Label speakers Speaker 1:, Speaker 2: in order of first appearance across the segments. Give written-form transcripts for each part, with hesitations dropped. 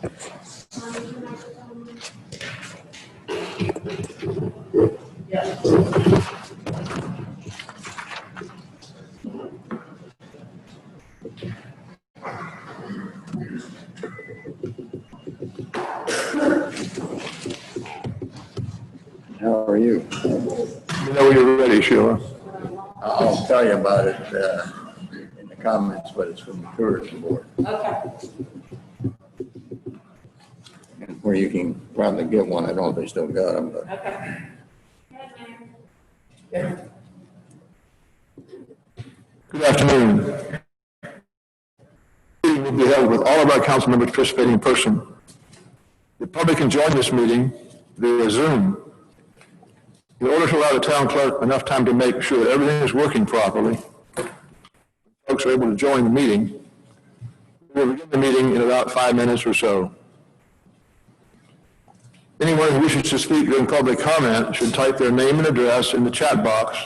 Speaker 1: How are you?
Speaker 2: You know when you're ready, Sheila.
Speaker 1: I'll tell you about it in the comments, but it's from the tourism board.
Speaker 3: Okay.
Speaker 1: And where you can probably get one. I don't know if they still got them, but
Speaker 3: Okay.
Speaker 2: Good afternoon. The meeting will be held with all of our council members participating in person. The public can join this meeting via Zoom. In order to allow the town clerk enough time to make sure that everything is working properly, folks are able to join the meeting. We'll begin the meeting in about 5 minutes or so. Anyone who wishes to speak during public comment should type their name and address in the chat box,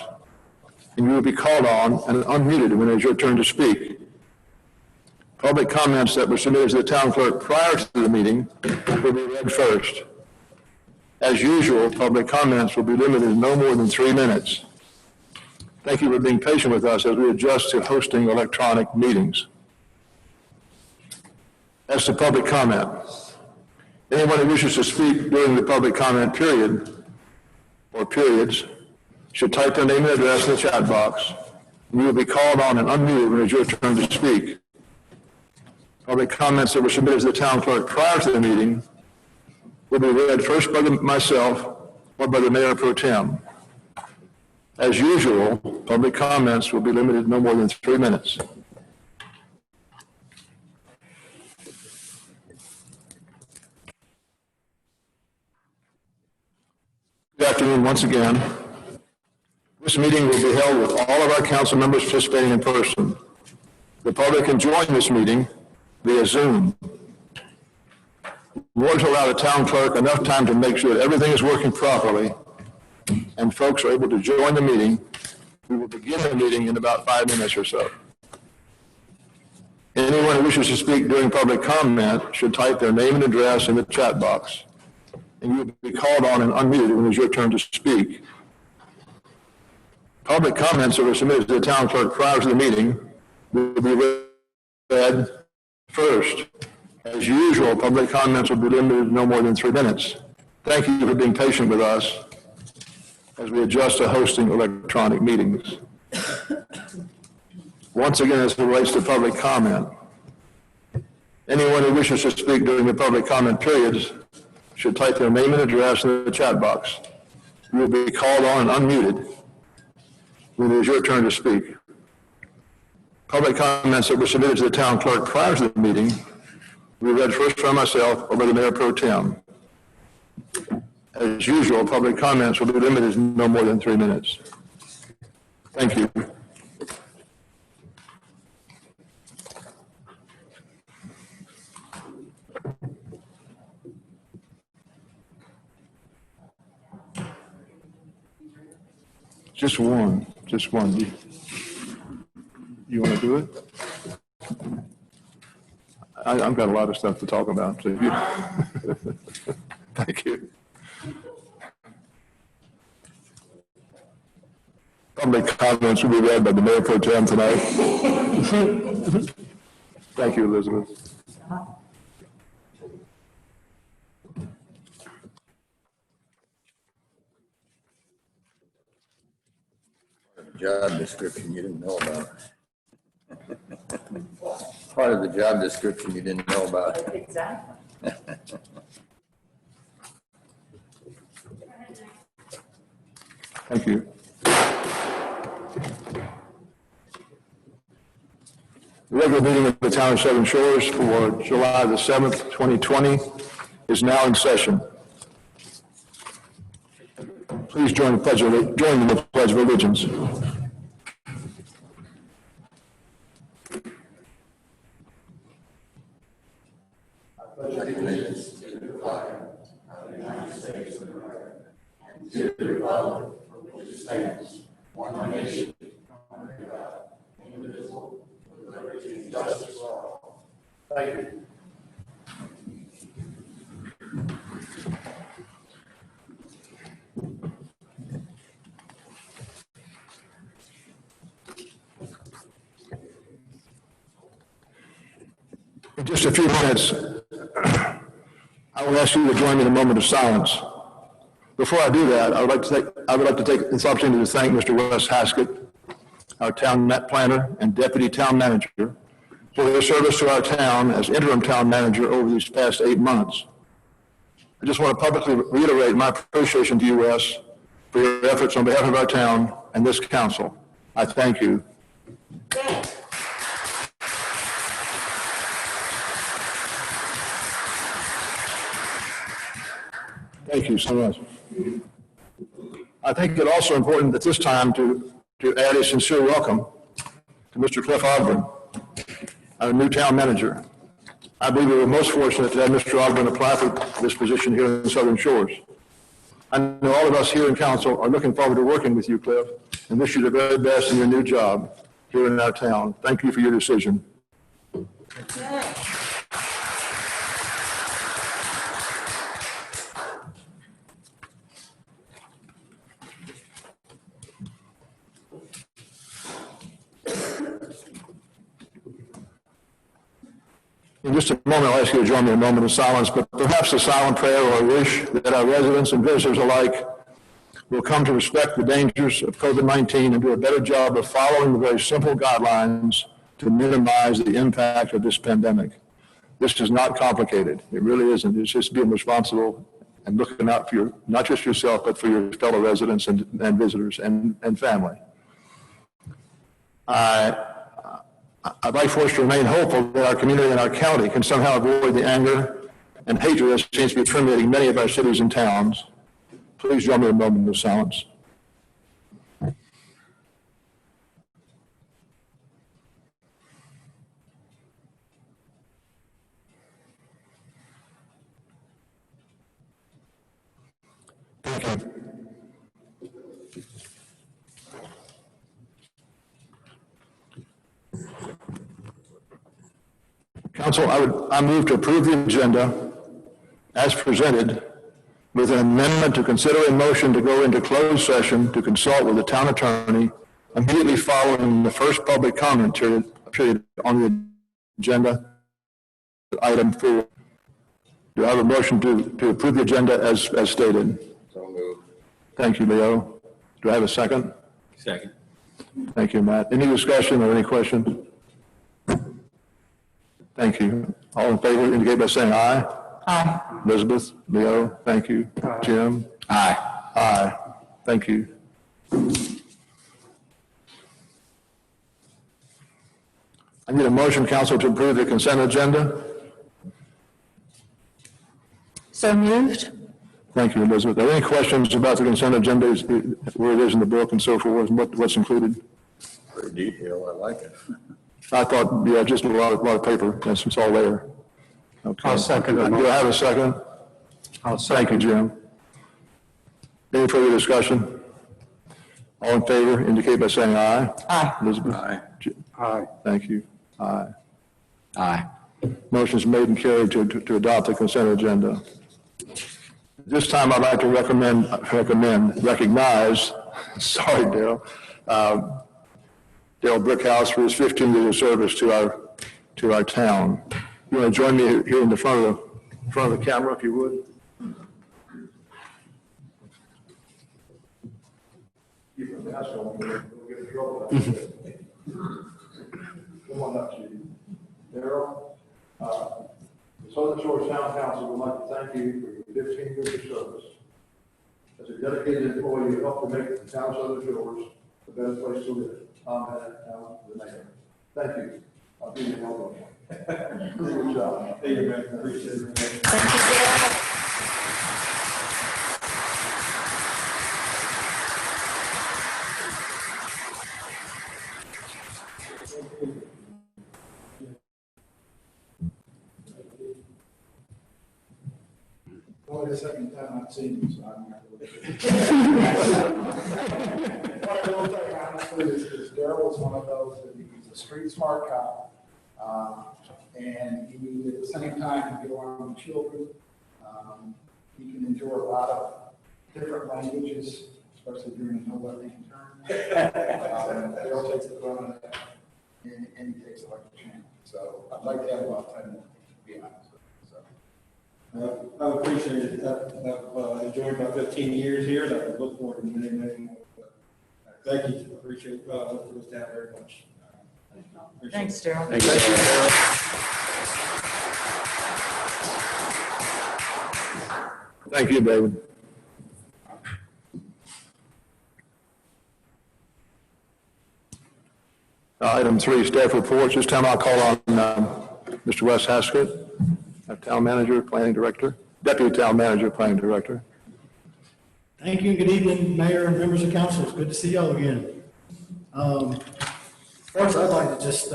Speaker 2: and you will be called on and unmuted when it is your turn to speak. Public comments that were submitted to the town clerk prior to the meeting will be read first. As usual, public comments will be limited to no more than 3 minutes. Thank you for being patient with us as we adjust to hosting electronic meetings. As to public comment, anyone who wishes to speak during the public comment period or periods should type their name and address in the chat box, and you will be called on and unmuted when it is your turn to speak. Public comments that were submitted to the town clerk prior to the meeting will be read first by myself or by the Mayor Pro Tem. As usual, public comments will be limited to no more than 3 minutes. Good afternoon once again. This meeting will be held with all of our council members participating in person. The public can join this meeting via Zoom. In order to allow the town clerk enough time to make sure that everything is working properly and folks are able to join the meeting, we will begin the meeting in about 5 minutes or so. Anyone who wishes to speak during public comment should type their name and address in the chat box, and you will be called on and unmuted when it is your turn to speak. Public comments that were submitted to the town clerk prior to the meeting will be read first. As usual, public comments will be limited to no more than 3 minutes. Thank you for being patient with us as we adjust to hosting electronic meetings. Once again, as it relates to public comment, anyone who wishes to speak during the public comment periods should type their name and address in the chat box. You will be called on and unmuted when it is your turn to speak. Public comments that were submitted to the town clerk prior to the meeting will be read first by myself or by the Mayor Pro Tem. As usual, public comments will be limited to no more than 3 minutes. Thank you. Just one. You want to do it? I've got a lot of stuff to talk about. So thank you. Public comments will be read by the Mayor Pro Tem tonight. Thank you, Elizabeth.
Speaker 1: job description you didn't know about. Part of the job description you didn't know about.
Speaker 3: Exactly.
Speaker 2: Thank you. The regular meeting of the Town of Seven Shores for July the 7th, 2020 is now in session. Please join the Pledge of Allegiance.
Speaker 1: Allegiance to the flag of the United States of America and to the republic for which it stands, one nation, under God, indivisible, with liberty and justice for all. Thank you.
Speaker 2: In just a few minutes, I will ask you to join me in a moment of silence. Before I do that, I would like to take this opportunity to thank Mr. Wes Haskett, our town planner and deputy town manager, for their service to our town as interim town manager over these past 8 months. I just want to publicly reiterate my appreciation to you, Wes, for your efforts on behalf of our town and this council. I thank you. Thank you so much. I think it's also important at this time to add a sincere welcome to Mr. Cliff Ogden, our new town manager. I believe we were most fortunate to have Mr. Ogden apply for this position here in Southern Shores. I know all of us here in council are looking forward to working with you, Cliff, and wish you the very best in your new job here in our town. Thank you for your decision. In just a moment, I'll ask you to join me in a moment of silence, but perhaps a silent prayer or a wish that our residents and visitors alike will come to respect the dangers of COVID-19 and do a better job of following the very simple guidelines to minimize the impact of this pandemic. This is not complicated. It really isn't. It's just being responsible and looking out for not just yourself, but for your fellow residents and visitors and family. I'd like for us to remain hopeful that our community and our county can somehow avoid the anger and hatred that seems to be permeating many of our cities and towns. Please join me in a moment of silence. Thank you. Council, I move to approve the agenda as presented with an amendment to consider a motion to go into closed session to consult with the town attorney immediately following the first public comment period on the agenda, item 4. Do I have a motion to approve the agenda as stated?
Speaker 1: So moved.
Speaker 2: Thank you, Leo. Do I have a second?
Speaker 1: Second.
Speaker 2: Thank you, Matt. Any discussion or any questions? Thank you. All in favor indicate by saying aye.
Speaker 3: Aye.
Speaker 2: Elizabeth, Leo, thank you. Jim?
Speaker 1: Aye.
Speaker 2: Aye. Thank you. I need a motion, council, to approve the consent agenda.
Speaker 3: So moved.
Speaker 2: Thank you, Elizabeth. Are there any questions about the consent agenda, where it is in the book and so forth, and what's included?
Speaker 1: Very detailed. I like it.
Speaker 2: I thought, yeah, just a lot of paper. Yes, it's all there. Okay.
Speaker 4: I'll second it.
Speaker 2: Do I have a second? Thank you, Jim. Any further discussion? All in favor indicate by saying aye.
Speaker 3: Aye.
Speaker 2: Elizabeth?
Speaker 1: Aye.
Speaker 4: Aye.
Speaker 2: Thank you. Aye.
Speaker 1: Aye.
Speaker 2: Motion is made and carried to adopt the consent agenda. This time I'd like to recognize, sorry, Dale, Dale Brickhouse for his 15 years of service to our town. You want to join me here in the front of the camera, if you would? Keep your mask on, we'll get in trouble. Come on up, Chief. Daryl, the Southern Shores Town Council would like to thank you for your 15 years of service. As a dedicated employee, you helped to make the town of Southern Shores a better place to live. The mayor. Thank you. I'll give you an elbow. Good job. Thank you, man. Appreciate it.
Speaker 3: Thank you, Dale.
Speaker 4: Only the second time I've seen you, so I'm not really. What I will say honestly is Daryl was one of those that he's a street smart cop. And he, at the same time, can get along with children. He can enjoy a lot of different languages, especially during the no left-hand turn. Daryl takes the brunt of that. and he takes it like a champ. So I'd like to have about 10 more, to be honest with you. So.
Speaker 5: I appreciate it. I've enjoyed my 15 years here, and I look forward to many, many more. Thank you. I appreciate the staff very much. Appreciate
Speaker 3: Thanks,
Speaker 5: it.
Speaker 3: Daryl.
Speaker 2: Thank you. Thank you, David. Item 3, staff reports. This time I'll call on Mr. Wes Haskett, our town manager, planning director, deputy town manager, planning director.
Speaker 6: Thank you, and good evening, Mayor and members of council. It's good to see y'all again. First, I'd like to just,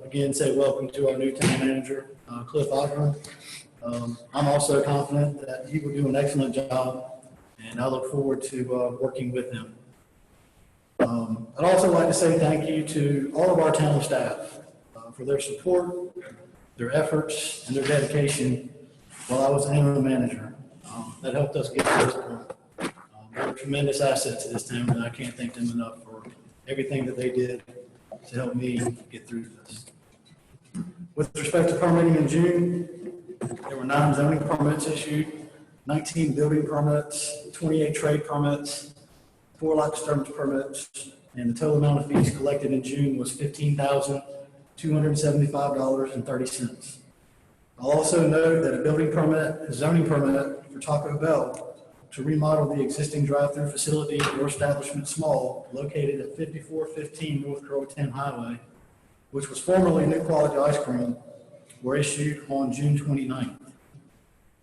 Speaker 6: again, say welcome to our new town manager, Cliff Ogden. I'm also confident that he will do an excellent job, and I look forward to working with him. I'd also like to say thank you to all of our town staff for their support, their efforts, and their dedication while I was interim manager. That helped us get to this point. They're a tremendous asset to this town, and I can't thank them enough for everything that they did to help me get through this. With respect to permitting in June, there were 9 zoning permits issued, 19 building permits, 28 trade permits, 4 lot disturbance permits, and the total amount of fees collected in June was $15,275.30. I'll also note that a building permit, a zoning permit for Taco Bell to remodel the existing drive-through facility or establishment small located at 5415 North Croatan Highway, which was formerly New Quality Ice Cream, were issued on June 29th.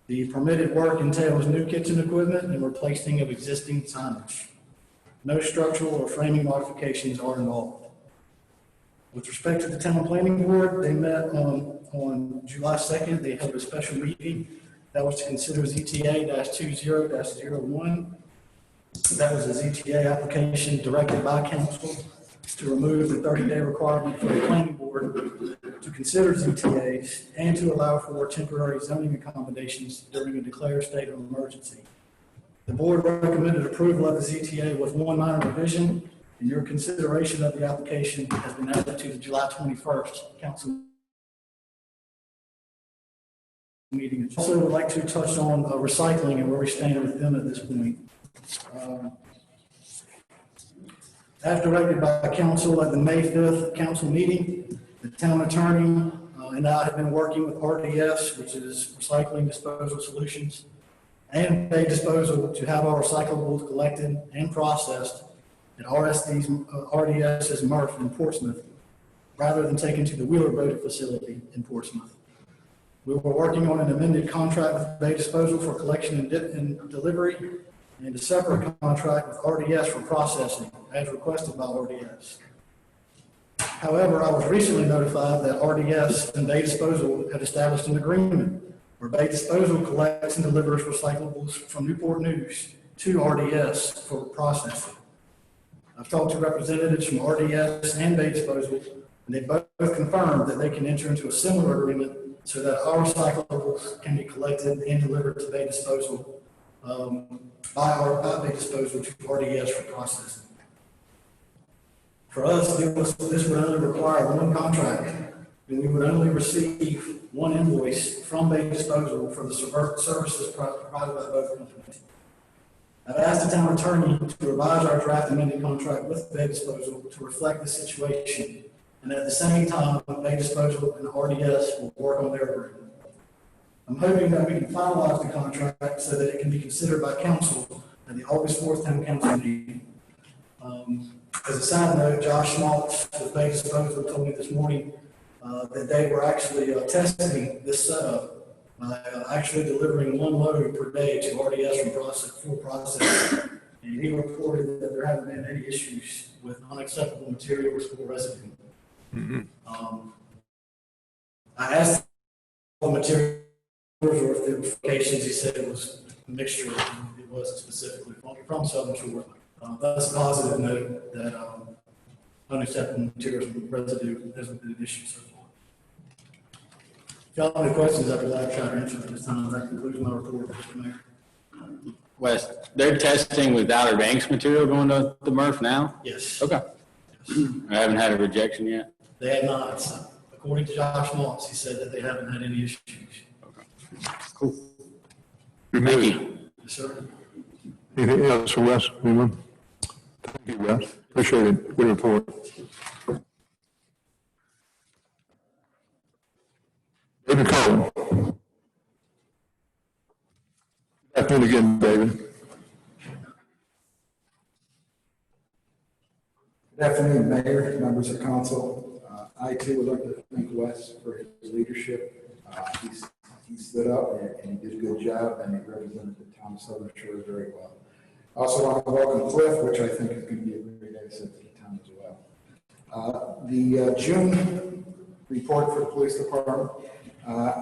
Speaker 6: The permitted work entails new kitchen equipment and replacing of existing signage. No structural or framing modifications are involved. With respect to the town planning board, they met on July 2nd. They held a special meeting that was to consider ZTA-20-01. That was a ZTA application directed by council to remove the 30-day requirement for the planning board to consider ZTAs and to allow for temporary zoning accommodations during a declared state of emergency. The board recommended approval of the ZTA with one minor revision, and your consideration of the application has been added to the July 21st council meeting. Also, would like to touch on recycling and where we stand with them at this point. As directed by council at the May 5th council meeting, the town attorney and I have been working with RDS, which is Recycling Disposal Solutions, and Bay Disposal to have our recyclables collected and processed at RDS's MRF in Portsmouth, rather than taken to the Wheeler-Boda facility in Portsmouth. We were working on an amended contract with Bay Disposal for collection and delivery, and a separate contract with RDS for processing, as requested by RDS. However, I was recently notified that RDS and Bay Disposal had established an agreement where Bay Disposal collects and delivers recyclables from Newport News to RDS for processing. I've talked to representatives from RDS and Bay Disposal, and they both confirmed that they can enter into a similar agreement so that our recyclables can be collected and delivered to Bay Disposal by Bay Disposal to RDS for processing. For us, this would only require one contract, and we would only receive one invoice from Bay Disposal for the services provided by both companies. I've asked the town attorney to revise our draft amended contract with Bay Disposal to reflect the situation, and at the same time, Bay Disposal and RDS will work on their agreement. I'm hoping that we can finalize the contract so that it can be considered by council at the August 4th town council meeting. As a side note, Josh Schmaltz with Bay Disposal told me this morning that they were actually testing this setup by actually delivering one load per day to RDS for processing. And he reported that there haven't been any issues with unacceptable materials or residue. I asked what materials or if there were locations. He said it was a mixture. It wasn't specifically from Southern Shore. That's a positive note that unacceptable materials and residue hasn't been an issue so far. If y'all have any questions, I'd be glad to try to answer at this time. That concludes my report, Mr. Mayor.
Speaker 7: Wes, they're testing with Outer Banks material going to the MRF now?
Speaker 6: Yes.
Speaker 7: Okay. I haven't had a rejection yet.
Speaker 6: They have not. According to Josh Moss, he said that they haven't had any issues.
Speaker 7: Thank you.
Speaker 6: Yes, sir.
Speaker 2: Anything else for Wes? Anyone? Thank you, Wes. Appreciate it. Good report. David Cohen. Good afternoon again, David.
Speaker 4: Good afternoon, Mayor, members of council. I too would like to thank Wes for his leadership. He stood up and he did a good job, and he represented the town of Southern Shore very well. I also want to welcome Cliff, which I think is going to be a great asset to the town as well. The June report for the police department.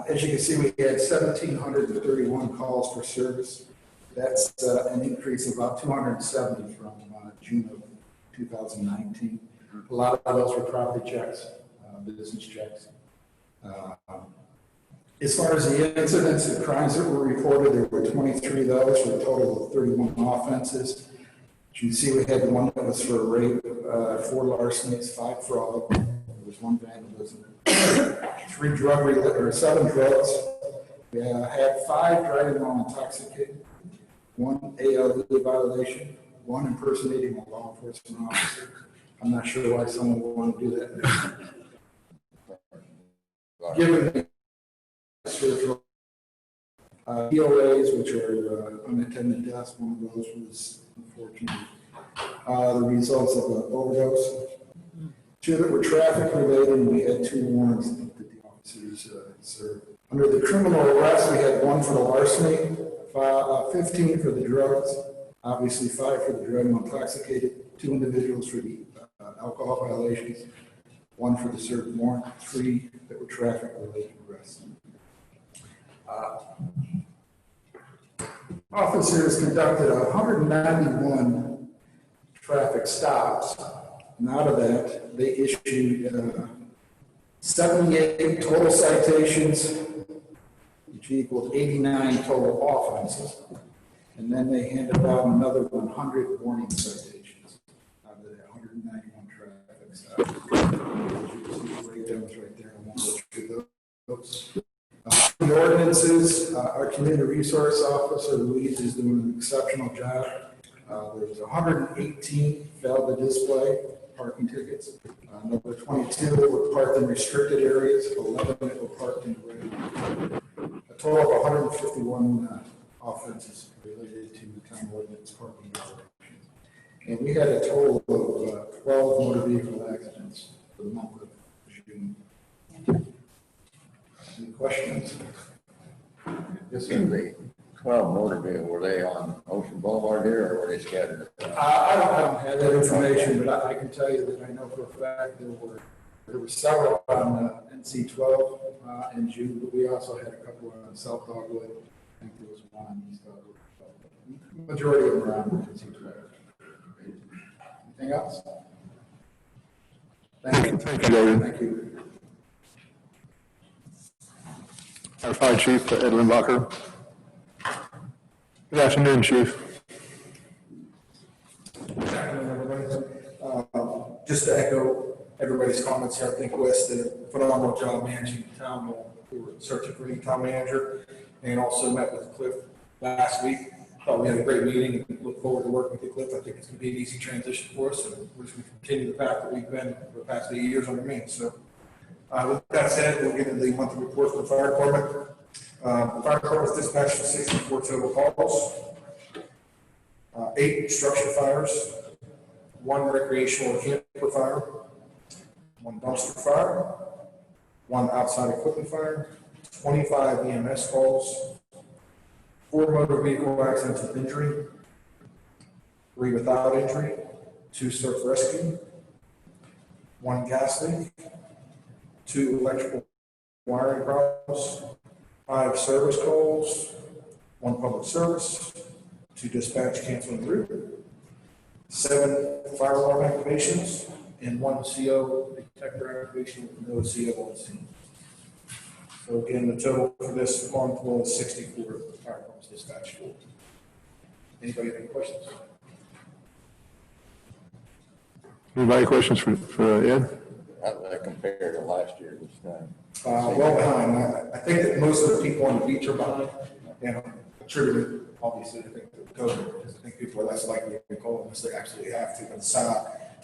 Speaker 4: As you can see, we had 1,731 calls for service. That's an increase of about 270 from June of 2019. A lot of those were property checks, business checks. As far as the incidents and crimes that were reported, there were 23 of those for a total of 31 offenses. As you can see, we had one that was for rape, 4 larcenies, 5 fraud, there was 1 vandalism, 7 drugs. We had 5 driving while intoxicated, 1 ALE violation, 1 impersonating a law enforcement officer. I'm not sure why someone would want to do that. Given the spiritual POAs, which are unattended deaths, one of those was unfortunately the results of an overdose. 2 that were traffic related, and we had 2 warrants that the officers served. Under the criminal arrest, we had 1 for the larceny, 15 for the drugs, obviously 5 for the drug and intoxicated, 2 individuals for the alcohol violations, 1 for the served warrant, 3 that were traffic related arrests. Officers conducted 191 traffic stops, and out of that, they issued 78 total citations, which equaled 89 total offenses, and then they handed out another 100 warning citations out of that 191 traffic stops. Breakdowns right there. I won't go through those. The ordinances, our community resource officer, Louise, is doing an exceptional job. There's 118 failed to display parking tickets. Number 22 were parked in restricted areas, 11 that were parked in red. A total of 151 offenses related to the town ordinance parking violations. And we had a total of 12 motor vehicle accidents for the month of June. Any questions?
Speaker 1: This is the 12 motor vehicle, were they on Ocean Boulevard here, or were they scattered?
Speaker 4: I don't have that information, but I can tell you that I know for a fact there were several on NC 12 in June, but we also had a couple on South Dogwood. I think there was 1 on East Dogwood. Majority of them were on NC 12. Anything else? Thank you.
Speaker 2: Thank you, David.
Speaker 4: Thank you.
Speaker 2: Our Fire Chief, Ed Limbacher. Good afternoon, Chief.
Speaker 8: Just to echo everybody's comments here, I think Wes did a phenomenal job managing the town. We were searching for a new town manager and also met with Cliff last week. Thought we had a great meeting and look forward to working with Cliff. I think it's going to be an easy transition for us, and we're just going to continue the path that we've been for the past 8 years under me. So with that said, we'll get into the monthly report for the fire department. The fire department was dispatched for 64 total calls, 8 structure fires, 1 recreational or camper fire, 1 dumpster fire, 1 outside equipment fire, 25 EMS calls, 4 motor vehicle accidents with injury, 3 without injury, 2 surf rescue, 1 gas leak, 2 electrical wiring problems, 5 service calls, 1 public service, 2 dispatch canceling route, 7 fire alarm activations, and 1 CO detector activation with no CO on scene. So again, the total for this month was 64 fire departments dispatched. Anybody have any questions?
Speaker 2: Anybody questions for Ed?
Speaker 1: compared to last year this time?
Speaker 8: Well behind. I think that most of the people on the beach are behind, and attributed, obviously, I think, to COVID, because I think people are less likely to call unless they actually have to. It's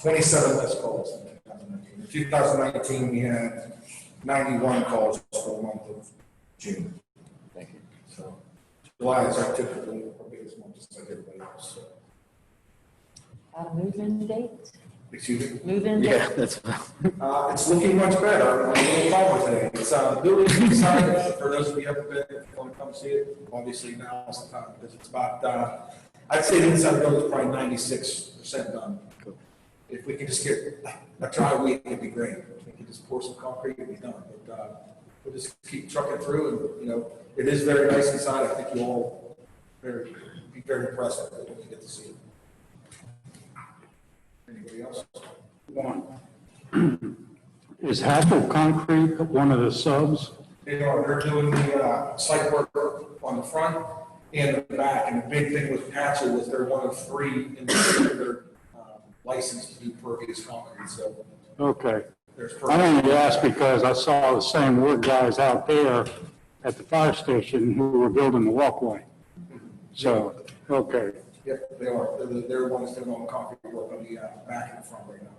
Speaker 8: 27 less calls in 2019. In 2019, we had 91 calls for the month of June.
Speaker 1: Thank you.
Speaker 8: So July is our typically our biggest month, just like everybody else. So,
Speaker 3: Move-in date?
Speaker 8: excuse me.
Speaker 3: Move-in date?
Speaker 7: Yeah, that's,
Speaker 8: It's looking much better. I'm a little calmer today. It's the building's inside. For those of you who haven't been, if you want to come see it, obviously now is the time because it's about. I'd say the inside building is probably 96% done. If we could just get a dry week, it'd be great. If we could just pour some concrete, it'd be done. But we'll just keep trucking through, and it is very nice inside. I think you'll all be very impressed with it when you get to see it. Anybody else?
Speaker 9: One. Is Haskell Concrete one of the subs?
Speaker 8: They're doing the site work on the front and the back, and the big thing with Patchell was they're one of 3 in the licensed to do pervious concrete, so
Speaker 9: Okay.
Speaker 8: there's.
Speaker 9: I only asked because I saw the same wood guys out there at the fire station who were building the walkway. So, okay.
Speaker 8: Yep, they are. They're the ones doing all the concrete work on the back and the front right now.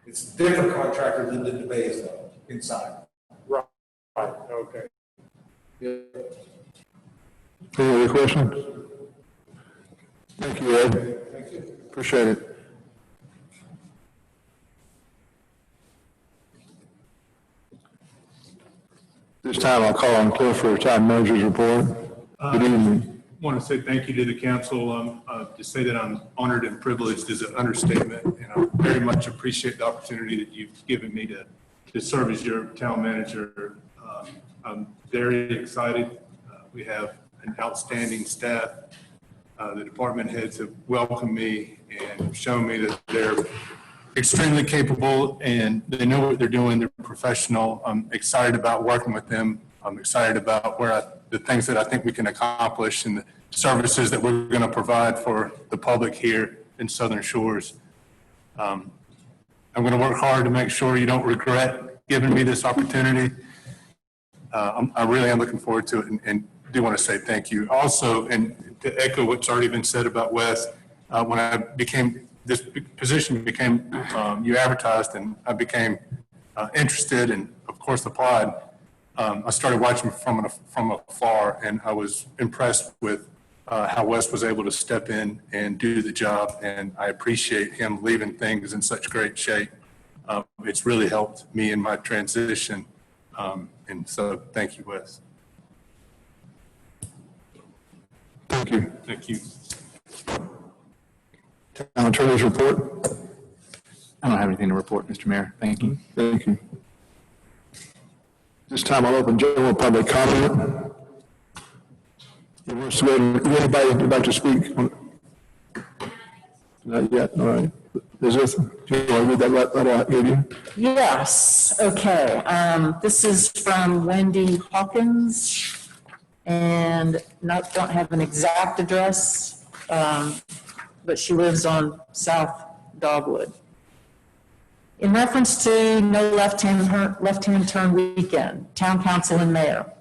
Speaker 8: It's a different contractor than the bays though, inside.
Speaker 9: Right, okay.
Speaker 8: Yep.
Speaker 2: Any other questions? Thank you, Ed.
Speaker 8: Thank you.
Speaker 2: Appreciate it. This time I'll call on Cliff for a town manager's report. Good evening.
Speaker 10: Want to say thank you to the council. To say that I'm honored and privileged is an understatement, and I very much appreciate the opportunity that you've given me to serve as your town manager. I'm very excited. We have an outstanding staff. The department heads have welcomed me and shown me that they're extremely capable and they know what they're doing. They're professional. I'm excited about working with them. I'm excited about the things that I think we can accomplish and the services that we're going to provide for the public here in Southern Shores. I'm going to work hard to make sure you don't regret giving me this opportunity. I really am looking forward to it and do want to say thank you. Also, and to echo what's already been said about Wes, when this position became, you advertised and I became interested and of course applied. I started watching from afar, and I was impressed with how Wes was able to step in and do the job, and I appreciate him leaving things in such great shape. It's really helped me in my transition, and so thank you, Wes.
Speaker 2: Thank you.
Speaker 10: Thank you.
Speaker 2: Town attorney's report.
Speaker 7: I don't have anything to report, Mr. Mayor. Thank you.
Speaker 2: Thank you. This time I'll open general public comment. Anybody would like to speak? Not yet, all right. Elizabeth, do you want to read that letter I gave you?
Speaker 3: Yes, okay. This is from Wendy Hawkins, and don't have an exact address, but she lives on South Dogwood. In reference to no left-hand turn weekend, town council and mayor,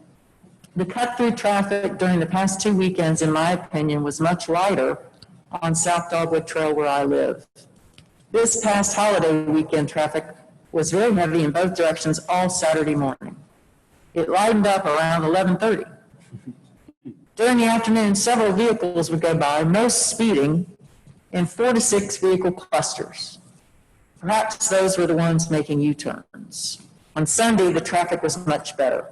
Speaker 3: the cut-through traffic during the past 2 weekends, in my opinion, was much lighter on South Dogwood Trail where I live. This past holiday weekend traffic was very heavy in both directions all Saturday morning. It lightened up around 11:30. During the afternoon, several vehicles would go by, most speeding, in 4 to 6 vehicle clusters. Perhaps those were the ones making U-turns. On Sunday, the traffic was much better.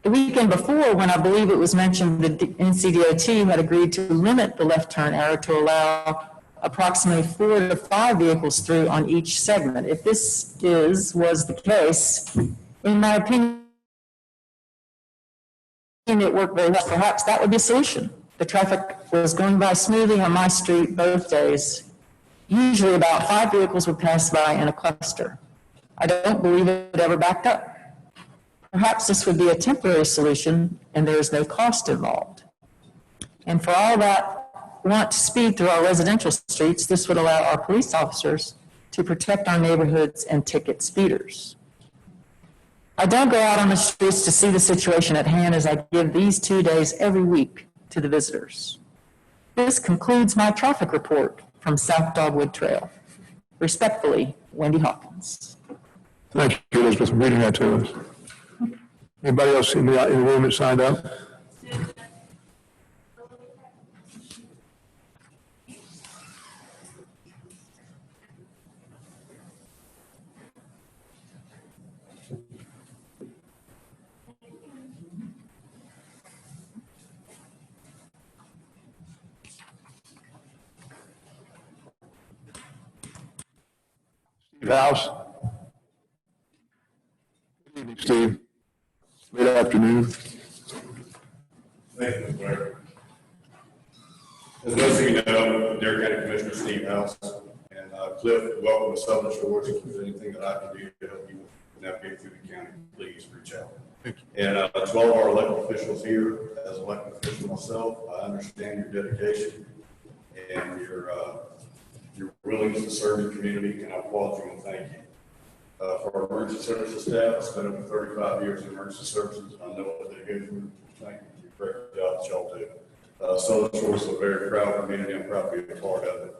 Speaker 3: The weekend before, when I believe it was mentioned the NCDOT had agreed to limit the left turn arrow to allow approximately 4 to 5 vehicles through on each segment. If this was the case, in my opinion, it worked very well. Perhaps that would be a solution. The traffic was going by smoothly on my street both days. Usually about 5 vehicles would pass by in a cluster. I don't believe it ever backed up. Perhaps this would be a temporary solution and there is no cost involved. And for all that want to speed through our residential streets, this would allow our police officers to protect our neighborhoods and ticket speeders. I don't go out on the streets to see the situation at hand as I give these 2 days every week to the visitors. This concludes my traffic report from South Dogwood Trail. Respectfully, Wendy Hawkins.
Speaker 2: Thank you, Elizabeth, for reading that to us. Anybody else in the room that signed up? Steve House? Good evening, Steve. Late afternoon.
Speaker 11: Thank you, Mr. Mayor. As most of you know, I'm Dare County Commissioner Steve House, and Cliff, welcome to Southern Shores. If there's anything that I can do to help you navigate through the county, please reach out. And to all of our elected officials here, as an elected official myself, I understand your dedication and your willingness to serve your community, and I applaud you and thank you. For our emergency services staff, I spent over 35 years in emergency services. I know what they go through. Thank you for the great job that y'all do. Southern Shores is a very proud community. I'm proud to be a part of it.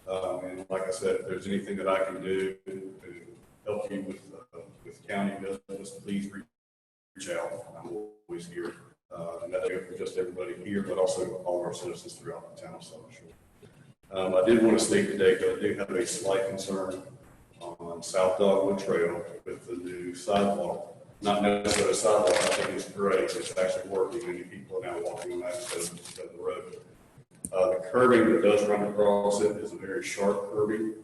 Speaker 11: And like I said, if there's anything that I can do to help you with county business, please reach out. I'm always here. And that's good for just everybody here, but also all of our citizens throughout the town of Southern Shores. I did want to state today that I do have a slight concern on South Dogwood Trail with the new sidewalk. Not necessarily a sidewalk, I think it's great. It's actually working. Many people are now walking on that instead of the road. The curbing that does run across it is a very sharp curbing.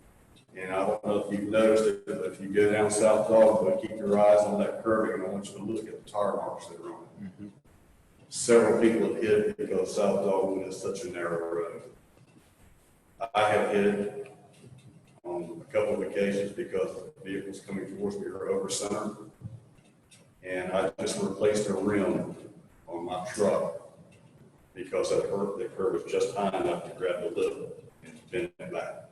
Speaker 11: And I don't know if you've noticed it, but if you go down South Dogwood, keep your eyes on that curbing, and I want you to look at the tire marks that are on it. Several people have hit because South Dogwood is such a narrow road. I have hit on a couple of occasions because vehicles coming towards me are over center. And I just replaced a rim on my truck because the curb was just high enough to grab the lip and bend it back.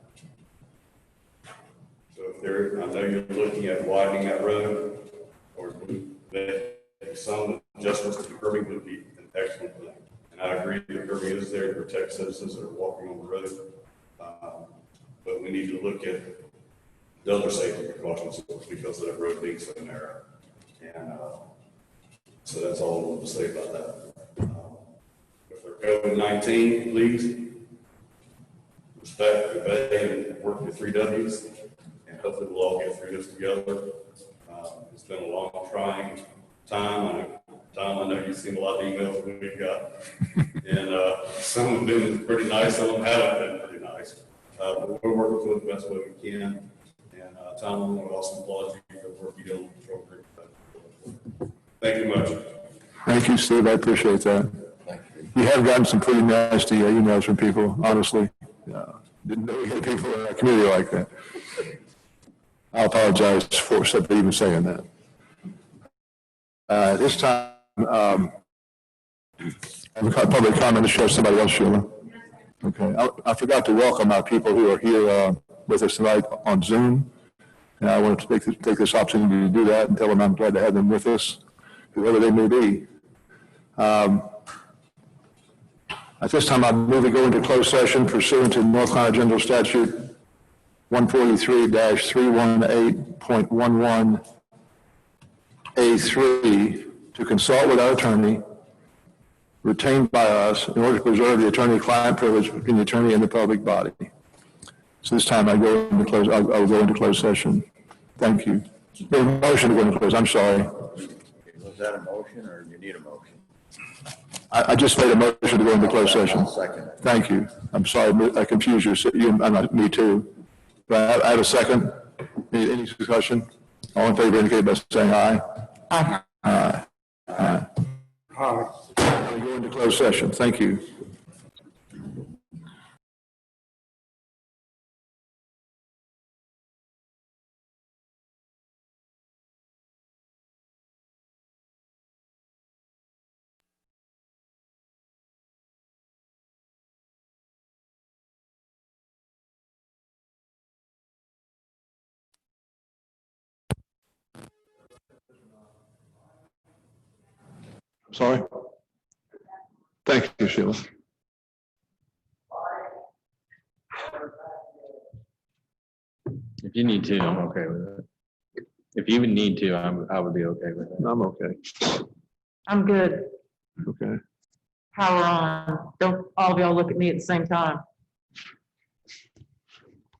Speaker 11: So if I know you're looking at widening that road or some adjustments to the curbing would be an excellent thing. And I agree the curbing is there to protect citizens that are walking on the road. But we need to look at the other safety precautions because of that road being so narrow. And so that's all I want to say about that. With our COVID-19, please respect, obey, and work the 3 W's. And hopefully we'll all get through this together. It's been a long, trying time. Tom, I know you've seen a lot of emails that we've got. And some have been pretty nice, some of them haven't been pretty nice. But we're working through it the best way we can. And Tom, I want to also applaud you for the work you do on the control group. Thank you much.
Speaker 2: Thank you, Steve. I appreciate that. You have gotten some pretty nasty emails from people, honestly. Didn't know we had people in our community like that. I apologize for even saying that. This time, I have a public comment to show somebody else, Sheila. Okay. I forgot to welcome our people who are here with us tonight on Zoom. And I want to take this opportunity to do that and tell them I'm glad to have them with us, whoever they may be. At this time, I move to go into closed session pursuant to North Carolina General Statute 143-318.11A3 to consult with our attorney retained by us in order to preserve the attorney-client privilege between the attorney and the public body. So this time I'll go into closed session. Thank you. There's a motion to go into closed. I'm sorry.
Speaker 1: Was that a motion or do you need a motion?
Speaker 2: I just made a motion to go into closed session.
Speaker 1: Second.
Speaker 2: Thank you. I'm sorry, I confused you. Me too. But I have a second. Any discussion? All in favor indicate by saying aye.
Speaker 3: Aye.
Speaker 2: Aye. Aye.
Speaker 9: Aye.
Speaker 2: We go into closed session. Thank you. Sorry? Thank you, Sheila.
Speaker 7: If you need to, I'm okay with it. If you would need to, I would be okay with it.
Speaker 2: I'm okay.
Speaker 3: I'm good.
Speaker 2: Okay.
Speaker 3: Power on. Don't all of y'all look at me at the same time.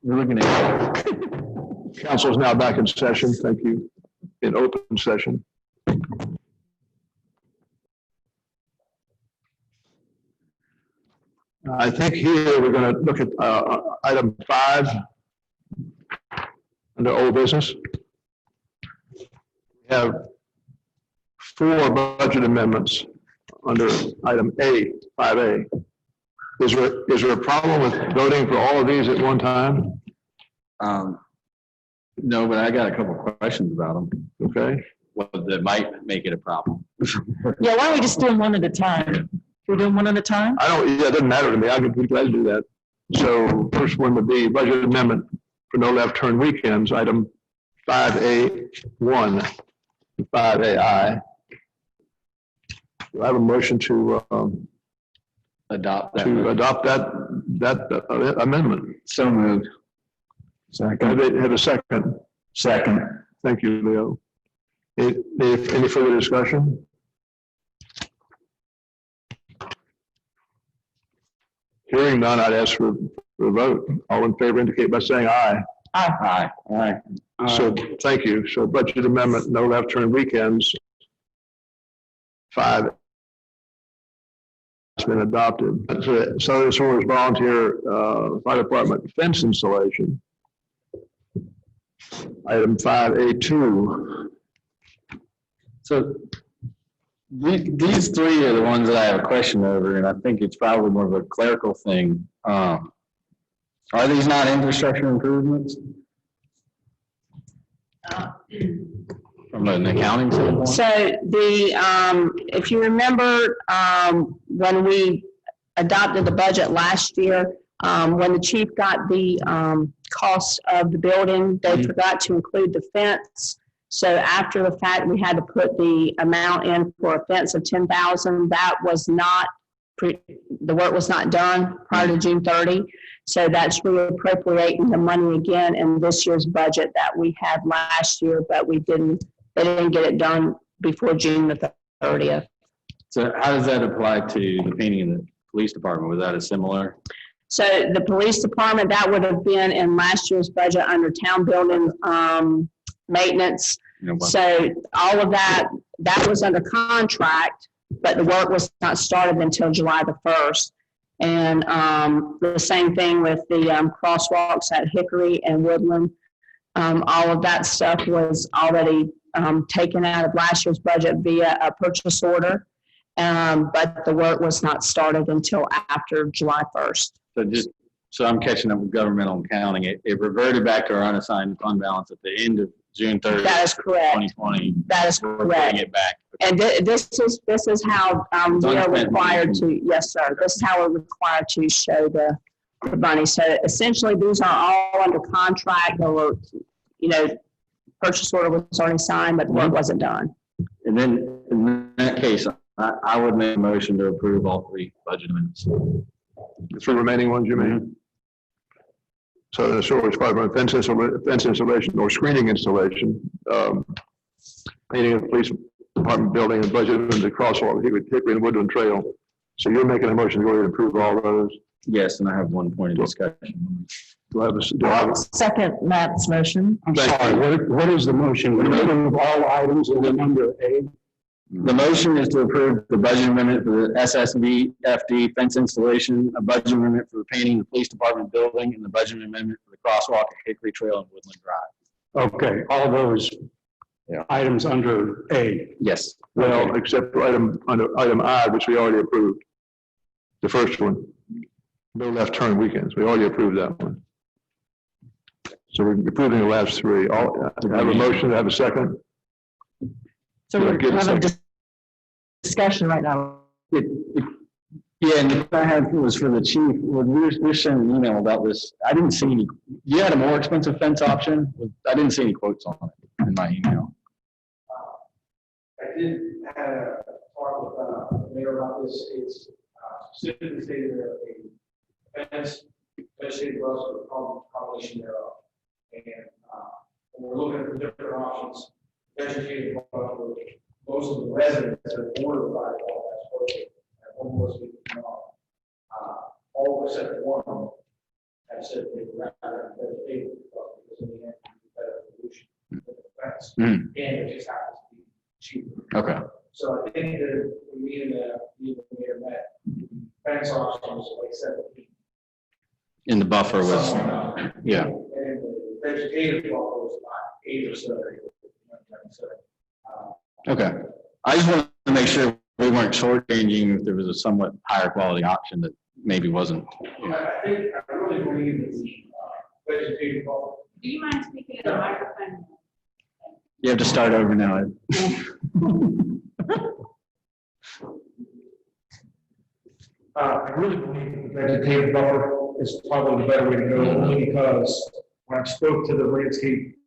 Speaker 7: We're looking at.
Speaker 2: Council is now back in session. Thank you. In open session. I think here we're going to look at item 5 under old business. We have 4 budget amendments under item A, 5A. Is there a problem with voting for all of these at one time?
Speaker 7: No, but I got a couple questions about them.
Speaker 2: Okay.
Speaker 7: Well, that might make it a problem.
Speaker 3: Yeah, why don't we just do them one at a time? We're doing one at a time?
Speaker 2: Yeah, it doesn't matter to me. I could be glad to do that. So first one would be budget amendment for no left turn weekends, item 5A1 and 5AI. Do I have a motion to
Speaker 7: Adopt that.
Speaker 2: adopt that amendment?
Speaker 7: So moved.
Speaker 2: Have a second?
Speaker 7: Second.
Speaker 2: Thank you, Leo. Any further discussion? Hearing none, I'd ask for a vote. All in favor indicate by saying aye.
Speaker 7: Aye. Aye.
Speaker 2: So, thank you. So budget amendment, no left turn weekends, 5 has been adopted. Southern Shores Volunteer Fire Department fence installation. Item 5A2.
Speaker 7: So these 3 are the ones that I have a question over, and I think it's probably more of a clerical thing. Are these not infrastructure improvements? From an accounting standpoint?
Speaker 12: So if you remember, when we adopted the budget last year, when the chief got the cost of the building, they forgot to include the fence. So after the fact, we had to put the amount in for a fence of $10,000. That was not, the work was not done prior to June 30. So that's reappropriating the money again in this year's budget that we had last year, but they didn't get it done before June the 30th.
Speaker 7: So how does that apply to the painting in the police department? Was that a similar?
Speaker 12: So the police department, that would have been in last year's budget under town building maintenance. So all of that was under contract, but the work was not started until July the 1st. And the same thing with the crosswalks at Hickory and Woodland. All of that stuff was already taken out of last year's budget via a purchase order. But the work was not started until after July 1st.
Speaker 7: So I'm catching up with governmental accounting. It reverted back to our unassigned fund balance at the end of June 30th.
Speaker 12: That is correct.
Speaker 7: 2020.
Speaker 12: That is
Speaker 7: We're
Speaker 12: correct.
Speaker 7: putting it back.
Speaker 12: And this is how we are required to, yes, sir. This is how we're required to show the money. So essentially, these are all under contract or, purchase order was already signed, but the work wasn't done.
Speaker 7: And then in that case, I would make a motion to approve all 3 budget amendments.
Speaker 2: The 3 remaining ones, you mean? So the Shores Fire Department fence installation or screening installation, painting of the police department building and budget of the crosswalk, Hickory and Woodland Trail. So you're making a motion to go ahead and approve all those?
Speaker 7: Yes, and I have one point of discussion.
Speaker 2: Do I have a
Speaker 3: Second Matt's motion.
Speaker 9: I'm sorry, what is the motion? The motion of all items in the number A?
Speaker 7: The motion is to approve the budget amendment for the SSVFD fence installation, a budget amendment for the painting of the police department building, and the budget amendment for the crosswalk at Hickory Trail and Woodland Drive.
Speaker 9: Okay, all those items under A.
Speaker 7: Yes.
Speaker 2: Well, except for item I, which we already approved. The first one, no left turn weekends. We already approved that one. So we're approving the last 3. I have a motion to have a second.
Speaker 3: So we're having a discussion right now.
Speaker 7: Yeah, and the I had was for the chief. When we were sending an email about this, I didn't see any. You had a more expensive fence option. I didn't see any quotes on it in my email.
Speaker 5: I did have talked with the mayor about this. It's specifically stated there a fence, vegetated rows with a combination thereof. And when we're looking at the different options, vegetated buffer, most of the residents are bordered by all that's working. And one more speaking all except one have said they would rather vegetated buffer because in the end, it's a better solution than the fence. And it just happens to be cheaper.
Speaker 7: Okay.
Speaker 5: So I think that we need to, mayor met, fence options like 17.
Speaker 7: In the buffer was, yeah.
Speaker 5: And the vegetative buffer was not 8 or so.
Speaker 7: Okay. I just wanted to make sure we weren't shortchanging if there was a somewhat higher quality option that maybe wasn't.
Speaker 5: I really believe that vegetative buffer.
Speaker 13: Do you mind speaking in the microphone?
Speaker 7: You have to start over now, Ed.
Speaker 5: I really believe that the vegetative buffer is probably the better way to go, only because when I spoke to the landscape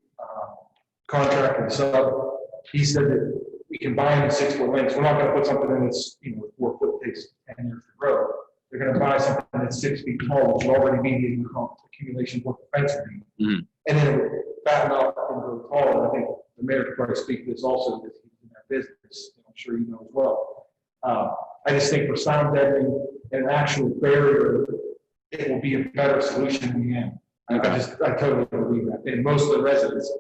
Speaker 5: contractor himself, he said that we can buy in 6-foot lengths. We're not going to put something in that's 4 foot takes 10 years to grow. They're going to buy something that's 6 feet tall, which will already be the accumulation of what the fence would be. And then it would fatten up and grow taller. I think the mayor could probably speak to this also because he's in that business. I'm sure you know as well. I just think for sound deadening and an actual barrier, it will be a better solution in the end. I totally believe that. And most of the residents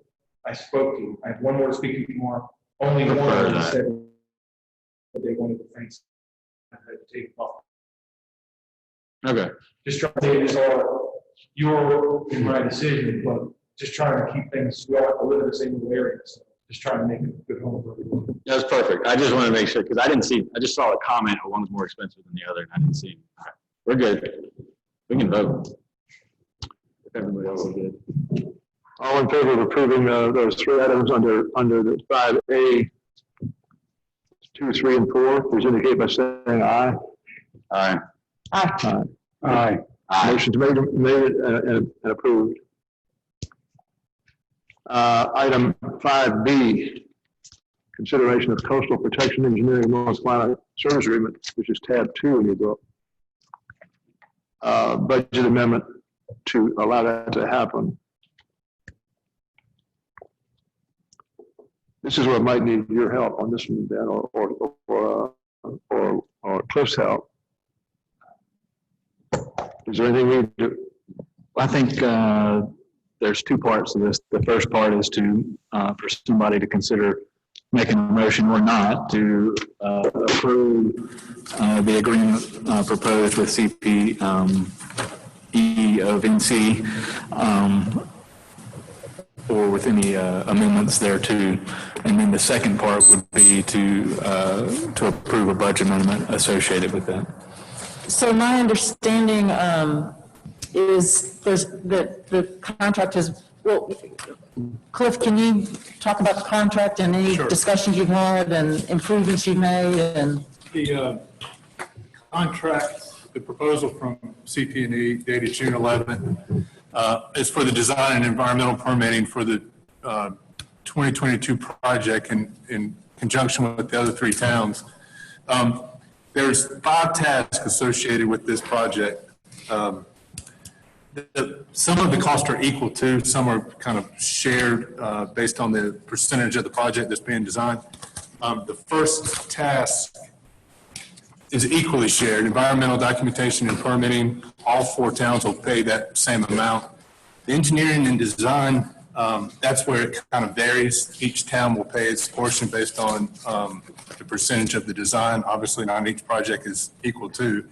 Speaker 5: I spoke to, I have one more to speak to tomorrow, only one of them said that they wanted the fence to take off.
Speaker 7: Okay.
Speaker 5: Just trying to say this all your and my decision, but just trying to keep things, we all have to live in the same area. So just trying to make it a good home for everyone.
Speaker 7: That's perfect. I just want to make sure, because I just saw a comment, one's more expensive than the other, and I didn't see it. All right. We're good. We can vote. If everybody else is good.
Speaker 2: All in favor of approving those 3 items under the 5A, 2, 3, and 4, please indicate by saying aye.
Speaker 7: Aye.
Speaker 3: Aye.
Speaker 2: Aye. Aye. Motion's made and approved. Item 5B, consideration of coastal protection engineering North Carolina service agreement, which is tab 2 in your book. Budget amendment to allow that to happen. This is where I might need your help on this one, Ben, or Cliff's help. Is there anything we need to?
Speaker 7: I think there's 2 parts to this. The first part is to for somebody to consider making a motion or not to approve the agreement proposed with CPE of NC or with any amendments thereto. And then the second part would be to approve a budget amendment associated with that.
Speaker 3: So my understanding is that the contract is, well, Cliff, can you talk about the contract and any discussions you've had and improvements you've made? And
Speaker 10: the contract, the proposal from CP&E dated June 11th is for the design and environmental permitting for the 2022 project in conjunction with the other 3 towns. There's 5 tasks associated with this project. Some of the costs are equal to, some are kind of shared based on the percentage of the project that's being designed. The first task is equally shared. Environmental documentation and permitting, all 4 towns will pay that same amount. The engineering and design, that's where it kind of varies. Each town will pay its portion based on the percentage of the design. Obviously, not each project is equal to.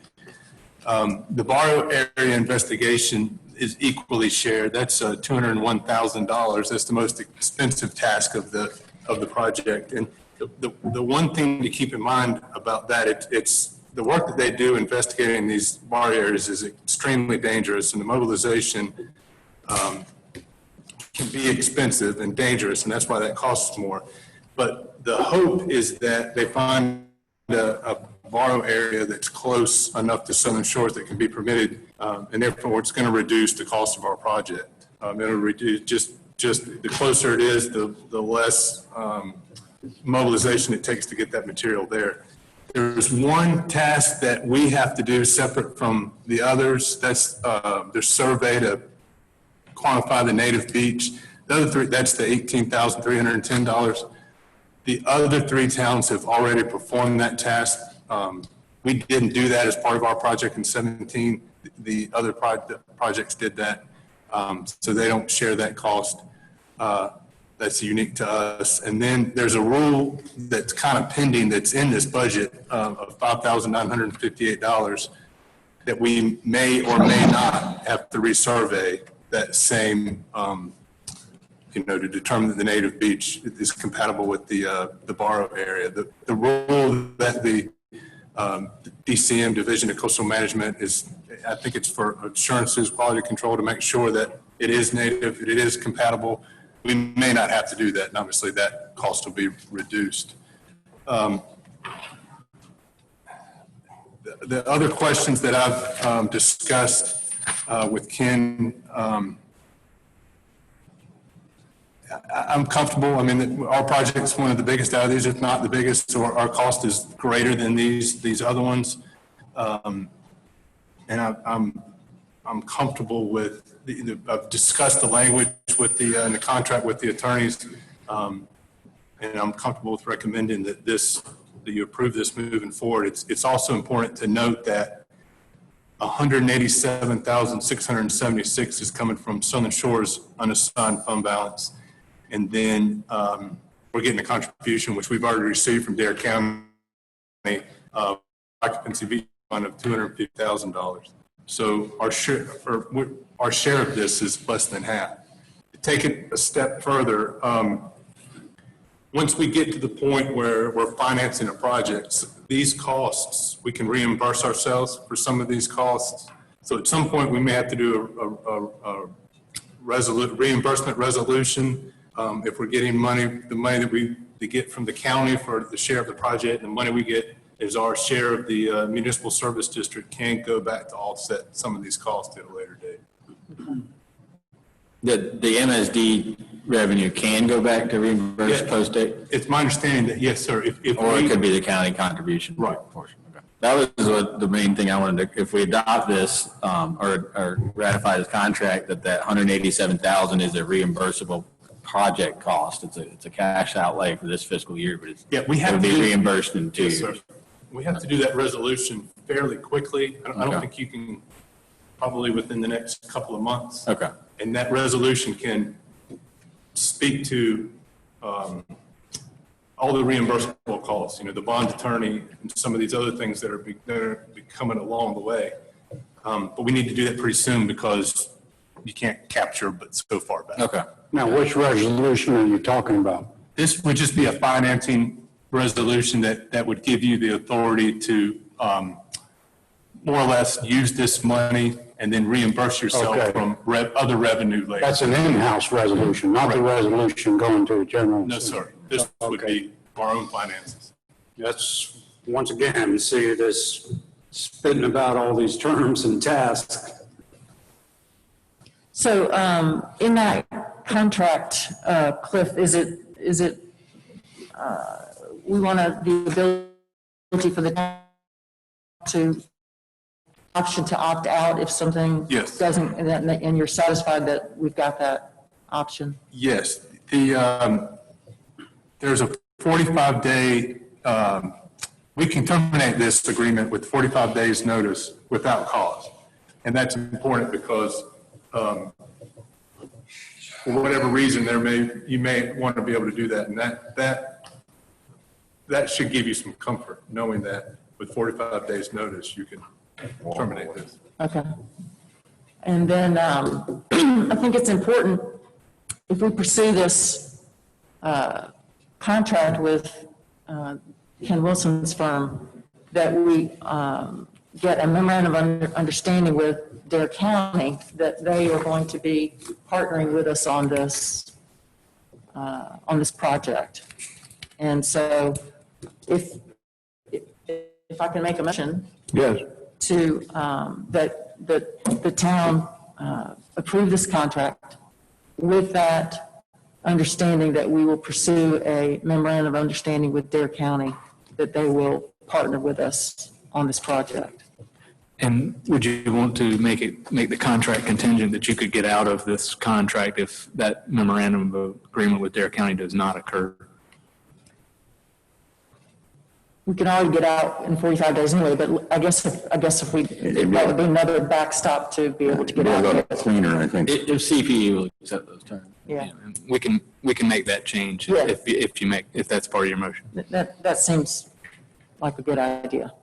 Speaker 10: The borrow area investigation is equally shared. That's $201,000. That's the most expensive task of the project. And the one thing to keep in mind about that, it's the work that they do investigating these borrow areas is extremely dangerous, and the mobilization can be expensive and dangerous, and that's why that costs more. But the hope is that they find a borrow area that's close enough to Southern Shores that can be permitted, and therefore it's going to reduce the cost of our project. It'll reduce just the closer it is, the less mobilization it takes to get that material there. There's one task that we have to do separate from the others. That's their survey to quantify the native beach. The other three, that's the $18,310. The other three towns have already performed that task. We didn't do that as part of our project in 17. The other projects did that. So they don't share that cost. That's unique to us. And then there's a rule that's kind of pending that's in this budget of $5,958 that we may or may not have to resurvey that same, to determine that the native beach is compatible with the Barrow area. The rule that the DCM, Division of Coastal Management, is, I think it's for assurances, quality control, to make sure that it is native, it is compatible. We may not have to do that, and obviously that cost will be reduced. The other questions that I've discussed with Ken, I'm comfortable. I mean, our project's one of the biggest out of these, if not the biggest, so our cost is greater than these other ones. And I'm comfortable with I've discussed the language with in the contract with the attorneys, and I'm comfortable with recommending that you approve this moving forward. It's also important to note that $187,676 is coming from Southern Shore's unassigned fund balance, and then we're getting a contribution which we've already received from Dare County, occupancy fund of $250,000. So our share of this is less than half. To take it a step further, once we get to the point where we're financing a project, these costs, we can reimburse ourselves for some of these costs. So at some point, we may have to do a reimbursement resolution. If we're getting the money that we get from the county for the share of the project, and the money we get is our share of the municipal service district, can go back to offset some of these costs at a later date.
Speaker 7: The MSD revenue can go back to reimburse post-date?
Speaker 10: It's my understanding that, yes, sir.
Speaker 7: Or it could be the county contribution.
Speaker 10: Right.
Speaker 7: Portion. Okay. That was the main thing I wanted to, if we adopt this or ratify this contract, that $187,000 is a reimbursable project cost. It's a cash outlay for this fiscal year, but it would be reimbursed in 2 years.
Speaker 10: Sir. We have to do that resolution fairly quickly. I don't think you can, probably within the next couple of months.
Speaker 7: Okay.
Speaker 10: And that resolution can speak to all the reimbursable costs, the bond attorney and some of these other things that are becoming along the way. But we need to do that pretty soon because you can't capture but so far back.
Speaker 7: Okay.
Speaker 9: Now, which resolution are you talking about?
Speaker 10: This would just be a financing resolution that would give you the authority to more or less use this money and then reimburse yourself from other revenue later.
Speaker 9: That's an in-house resolution, not the resolution going to the general.
Speaker 10: No, sir. This would be our own finances.
Speaker 9: That's, once again, see this spitting about all these terms and tasks.
Speaker 3: So in that contract, Cliff, is it we want the ability for the town to option to opt out if something doesn't, and you're satisfied that we've got that option?
Speaker 10: Yes. There's a 45-day, we can terminate this agreement with 45 days notice without cause. And that's important because for whatever reason you may want to be able to do that. And that should give you some comfort knowing that with 45 days notice, you can terminate this.
Speaker 3: Okay. And then I think it's important if we pursue this contract with Ken Wilson's firm, that we get a memorandum of understanding with Dare County that they are going to be partnering with us on this project. And so if I can make a motion.
Speaker 2: Yes.
Speaker 3: To, that the town approve this contract with that understanding that we will pursue a memorandum of understanding with Dare County, that they will partner with us on this project.
Speaker 14: And would you want to make the contract contingent that you could get out of this contract if that memorandum of agreement with Dare County does not occur?
Speaker 3: We can already get out in 45 days anyway, but I guess if we, that would be another backstop to be able to get out of it.
Speaker 7: Cleaner, I think. If CPE will accept those terms.
Speaker 3: Yeah,
Speaker 14: And we can make that change
Speaker 3: Yeah.
Speaker 14: if that's part of your motion.
Speaker 3: that seems like a good idea.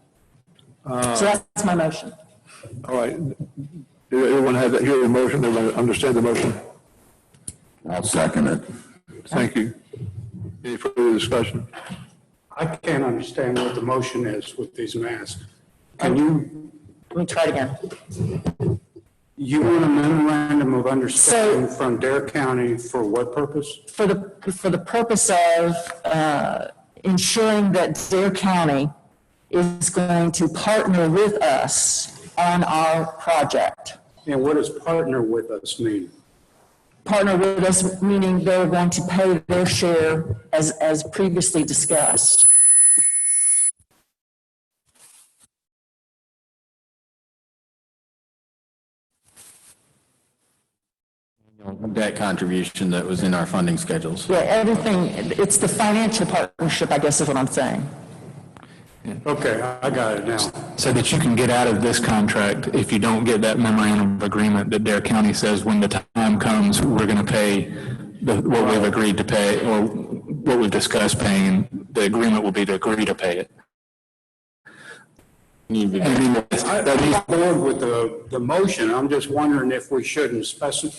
Speaker 3: So that's my motion.
Speaker 2: All right. Did everyone hear the motion? Everyone understand the motion?
Speaker 1: I'll second it.
Speaker 2: Thank you. Any further discussion?
Speaker 9: I can't understand what the motion is with these masks. Can you,
Speaker 3: Let me try it again.
Speaker 9: you want a memorandum of understanding from Dare County for what purpose?
Speaker 3: For the purpose of ensuring that Dare County is going to partner with us on our project.
Speaker 9: And what does partner with us mean?
Speaker 3: Partner with us, meaning they're going to pay their share as previously discussed.
Speaker 7: Debt contribution that was in our funding schedules.
Speaker 3: Yeah, everything, it's the financial partnership, I guess is what I'm saying.
Speaker 9: Okay, I got it now.
Speaker 14: So that you can get out of this contract if you don't get that memorandum of agreement that Dare County says when the time comes, we're going to pay what we've agreed to pay or what we've discussed paying. The agreement will be to agree to pay it.
Speaker 9: I'm on board with the motion. I'm just wondering if we shouldn't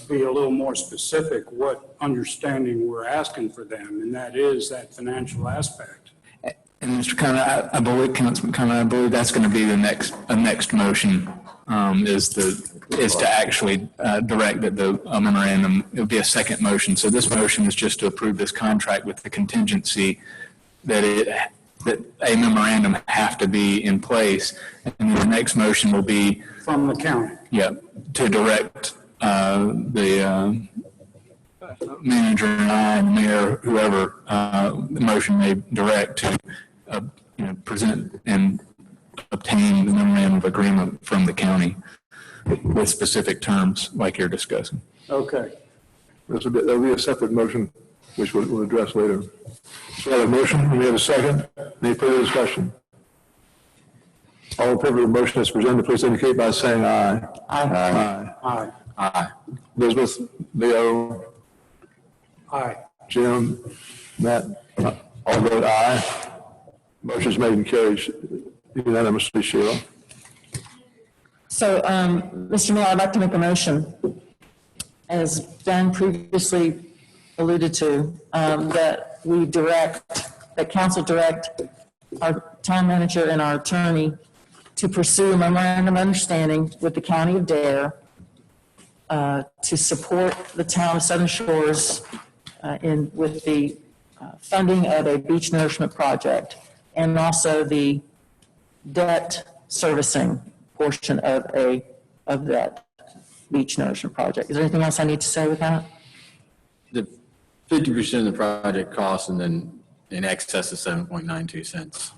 Speaker 9: be a little more specific what understanding we're asking for them, and that is that financial aspect.
Speaker 14: And Mr. Conner, I believe, Councilman Conner, I believe that's going to be the next motion, is to actually direct that the memorandum, it would be a second motion. So this motion is just to approve this contract with the contingency that a memorandum have to be in place. And then the next motion will be.
Speaker 9: From the county.
Speaker 14: Yeah, to direct the manager and I, and the mayor, whoever the motion may direct to present and obtain the memorandum of agreement from the county with specific terms like you're discussing.
Speaker 9: Okay.
Speaker 2: There'll be a separate motion, which we'll address later. So we have a motion, we have a second. Any further discussion? All in favor of the motion as presented, please indicate by saying aye.
Speaker 3: Aye.
Speaker 9: Aye.
Speaker 2: Aye. Elizabeth, Leo,
Speaker 9: Aye.
Speaker 2: Jim, Matt, all vote aye. Motion's made and carries unanimously, Sheila.
Speaker 3: So, Mr. Mayor, I'd like to make a motion, as Ben previously alluded to, that council direct our town manager and our attorney to pursue a memorandum of understanding with the county of Dare to support the town of Southern Shores with the funding of a beach nourishment project, and also the debt servicing portion of that beach nourishment project. Is there anything else I need to say with that?
Speaker 7: The 50% of the project cost and then in excess of 7.92 cents.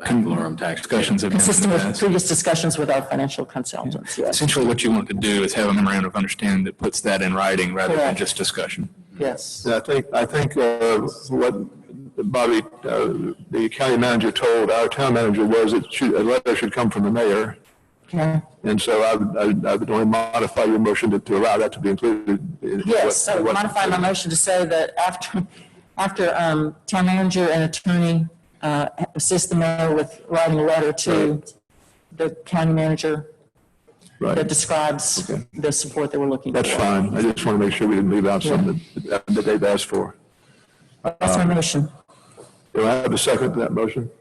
Speaker 7: Ad valorem tax
Speaker 14: Discussions have been
Speaker 3: Consistent with
Speaker 14: passed.
Speaker 3: previous discussions with our financial consultants, yes.
Speaker 14: Essentially, what you want to do is have a memorandum of understanding that puts that in writing rather than
Speaker 3: Correct.
Speaker 14: just discussion.
Speaker 3: Yes.
Speaker 2: And I think what Bobby, the county manager told our town manager was that a letter should come from the mayor.
Speaker 3: Okay.
Speaker 2: And so I would only modify your motion to allow that to be included.
Speaker 3: Yes, so modify my motion to say that after town manager and attorney assist the mayor with writing a letter to the county manager that describes the support that we're looking for.
Speaker 2: That's fine. I just want to make sure we didn't leave out something that they've asked for.
Speaker 3: That's my motion.
Speaker 2: Do I have a second to that motion?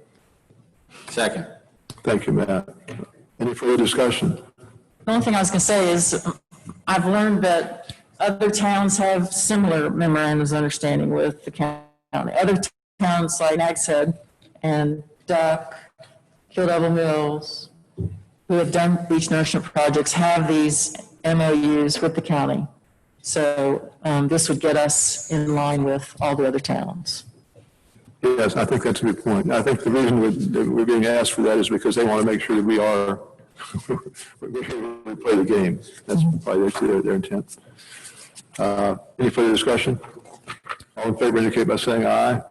Speaker 7: Second.
Speaker 2: Thank you, Matt. Any further discussion?
Speaker 3: The only thing I was going to say is I've learned that other towns have similar memorandums of understanding with the county. Other towns like Nags Head and Duck, Kill Devil Mills, who have done beach nourishment projects, have these MOUs with the county. So this would get us in line with all the other towns.
Speaker 2: Yes, I think that's a good point. I think the reason we're being asked for that is because they want to make sure that we are, we play the game. That's probably their intent. Any further discussion? All in favor indicate by saying aye.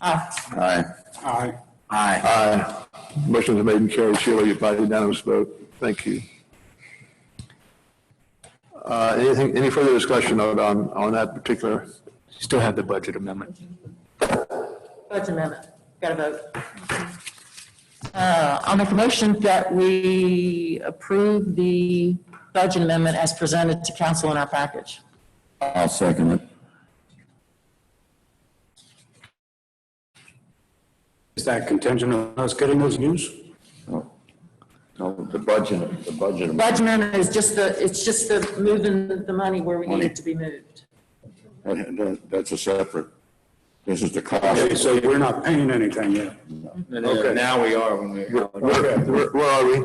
Speaker 3: Aye.
Speaker 2: Aye.
Speaker 9: Aye.
Speaker 7: Aye.
Speaker 2: Aye. Motion is made and carried. Sheila, by unanimous vote. Thank you. Any further discussion on that particular?
Speaker 14: Still have the budget amendment.
Speaker 3: Budget amendment, got to vote. I'll make a motion that we approve the budget amendment as presented to council in our package.
Speaker 7: I'll second it.
Speaker 9: Is that contingent on us getting those news?
Speaker 7: No, the budget.
Speaker 3: Budget amendment is just the moving the money where we need it to be moved.
Speaker 7: That's a separate, this is the
Speaker 9: Okay,
Speaker 7: cost.
Speaker 9: so we're not paying anything yet.
Speaker 7: Okay.
Speaker 15: Now we are when we.
Speaker 2: Where are we?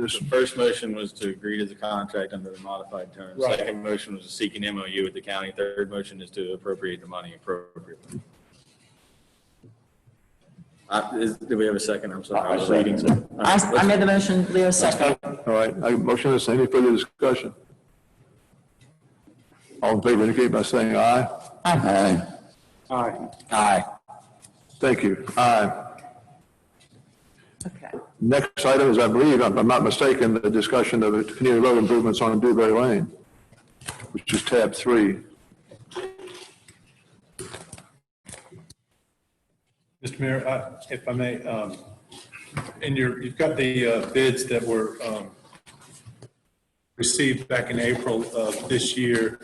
Speaker 15: The first motion was to agree to the contract under the modified terms.
Speaker 9: Right.
Speaker 15: Second motion was to seek an MOU with the county. Third motion is to appropriate the money appropriately. Do we have a second? I'm sorry. I was reading.
Speaker 3: I made the motion, Leo second.
Speaker 2: All right, I motion is any further discussion? All in favor indicate by saying aye.
Speaker 3: Aye.
Speaker 9: Aye.
Speaker 2: Aye. Thank you. Aye.
Speaker 3: Okay.
Speaker 2: Next item is, I believe, if I'm not mistaken, the discussion of the community road improvements on Dewberry Lane, which is tab 3.
Speaker 10: Mr. Mayor, if I may, you've got the bids that were received back in April of this year.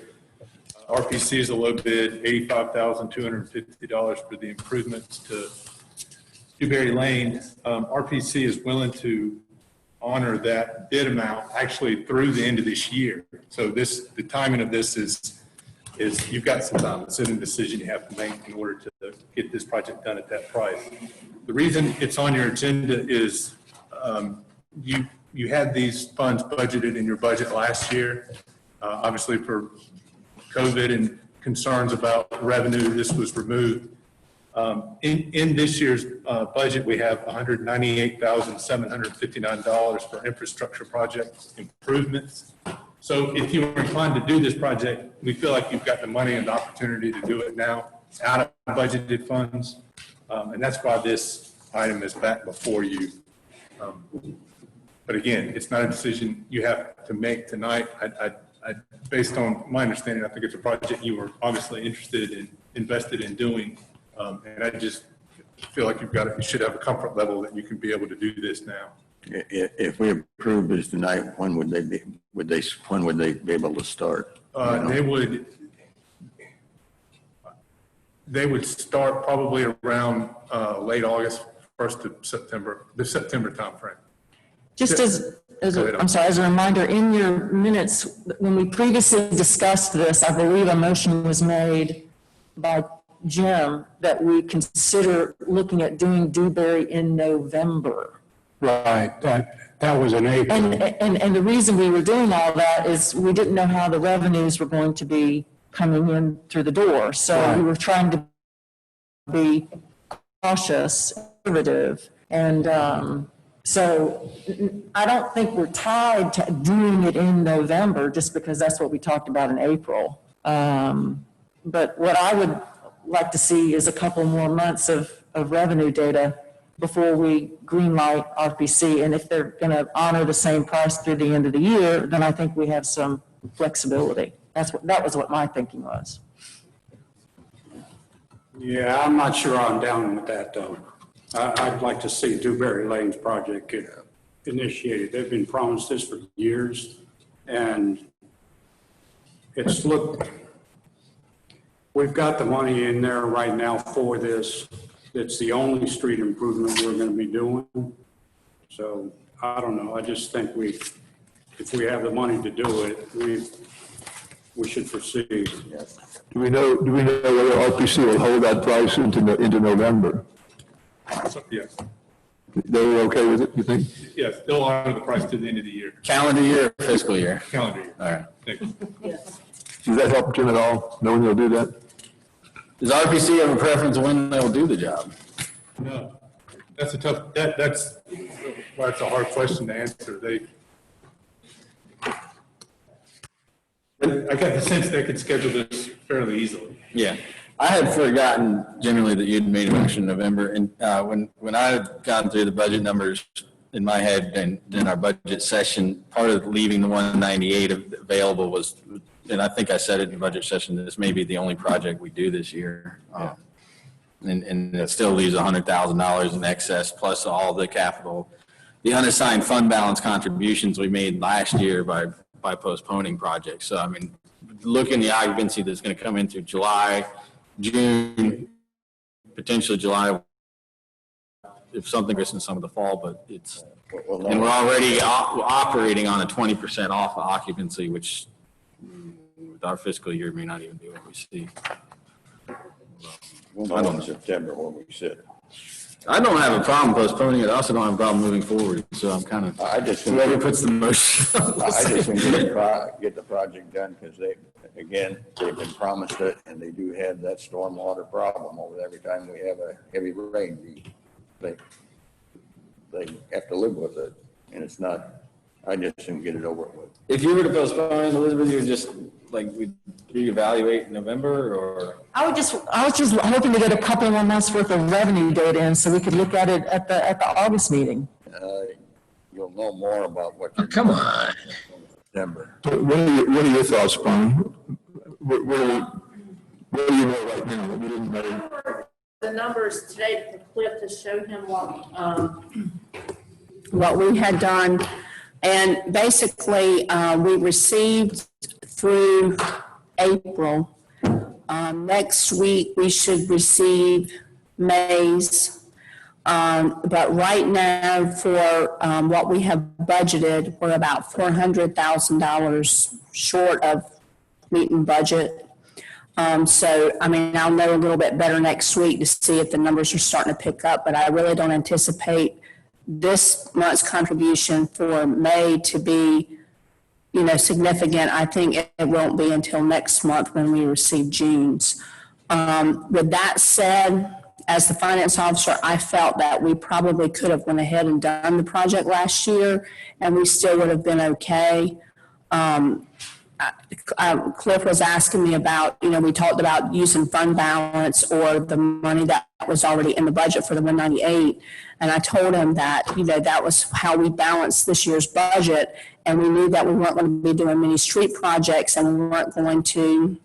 Speaker 10: RPC is a low bid, $85,250 for the improvements to Dewberry Lane. RPC is willing to honor that bid amount actually through the end of this year. So the timing of this is you've got some time. It's a decision you have to make in order to get this project done at that price. The reason it's on your agenda is you had these funds budgeted in your budget last year. Obviously for COVID and concerns about revenue, this was removed. In this year's budget, we have $198,759 for infrastructure project improvements. So if you were inclined to do this project, we feel like you've got the money and the opportunity to do it now out of budgeted funds. And that's why this item is back before you. But again, it's not a decision you have to make tonight. Based on my understanding, I think it's a project you were obviously invested in doing. And I just feel like you should have a comfort level that you can be able to do this now.
Speaker 7: If we approve this tonight, when would they be able to start?
Speaker 10: They would start probably around late August, 1st of September, the September timeframe.
Speaker 3: Just as a reminder, in your minutes, when we previously discussed this, I believe a motion was made by Jim that we consider looking at doing Dewberry in November.
Speaker 9: Right, that was in April.
Speaker 3: And the reason we were doing all that is we didn't know how the revenues were going to be coming in through the door. So we were trying to be cautious, conservative, and so I don't think we're tied to doing it in November just because that's what we talked about in April. But what I would like to see is a couple more months of revenue data before we greenlight RPC. And if they're going to honor the same price through the end of the year, then I think we have some flexibility. That was what my thinking was.
Speaker 9: Yeah, I'm not sure I'm down with that, though. I'd like to see Dewberry Lane's project get initiated. They've been promised this for years, and we've got the money in there right now for this. It's the only street improvement we're going to be doing. So I don't know. I just think if we have the money to do it, we should proceed.
Speaker 2: Do we know whether RPC will hold that price into November?
Speaker 10: Yes.
Speaker 2: They're okay with it, you think?
Speaker 10: Yes, they'll honor the price to the end of the year.
Speaker 15: Calendar year, or fiscal year?
Speaker 10: Calendar year.
Speaker 15: All right.
Speaker 10: Thank you.
Speaker 2: Does that help Jim at all, knowing they'll do that?
Speaker 7: Does RPC have a preference when they'll do the job?
Speaker 10: No, that's a tough, that's why it's a hard question to answer. I got the sense they could schedule this fairly easily.
Speaker 7: Yeah. I had forgotten generally that you'd made a motion in November, and when I had gone through the budget numbers in my head and in our budget session, part of leaving the 198 available was, and I think I said it in the budget session, this may be the only project we do this year. And it still leaves $100,000 in excess plus all the capital, the unassigned fund balance contributions we made last year by postponing projects. So, I mean, looking the occupancy that's going to come in through July, June, potentially July, if something goes in some of the fall, but it's, and we're already operating on a 20% off occupancy, which with our fiscal year may not even be what we see.
Speaker 1: We'll know in September when we sit.
Speaker 7: I don't have a problem postponing it. I also don't have a problem moving forward. So I'm kind of, whoever puts the motion.
Speaker 1: I just want to get the project done because they've been promised it, and they do have that stormwater problem over every time we have a heavy rain. They have to live with it, and it's not, I just didn't get it over with.
Speaker 7: If you were to postpone it, Elizabeth, you're just like, we reevaluate in November, or?
Speaker 3: I was just hoping to get a couple more months worth of revenue data in so we could look at it at the August meeting.
Speaker 1: You'll know more about what you're.
Speaker 7: Come on.
Speaker 1: In September.
Speaker 2: What are your thoughts, Brian? What do you know right now that we didn't know?
Speaker 12: The numbers today for Cliff to show him what we had done. And basically, we received through April. Next week, we should receive May's. But right now, for what we have budgeted, we're about $400,000 short of meeting budget. So, I mean, I'll know a little bit better next week to see if the numbers are starting to pick up, but I really don't anticipate this month's contribution for May to be, significant. I think it won't be until next month when we receive June's. With that said, as the finance officer, I felt that we probably could have went ahead and done the project last year, and we still would have been okay. Cliff was asking me about, we talked about using fund balance or the money that was already in the budget for the 198. And I told him that, that was how we balanced this year's budget. And we knew that we weren't going to be doing many street projects, and we weren't going to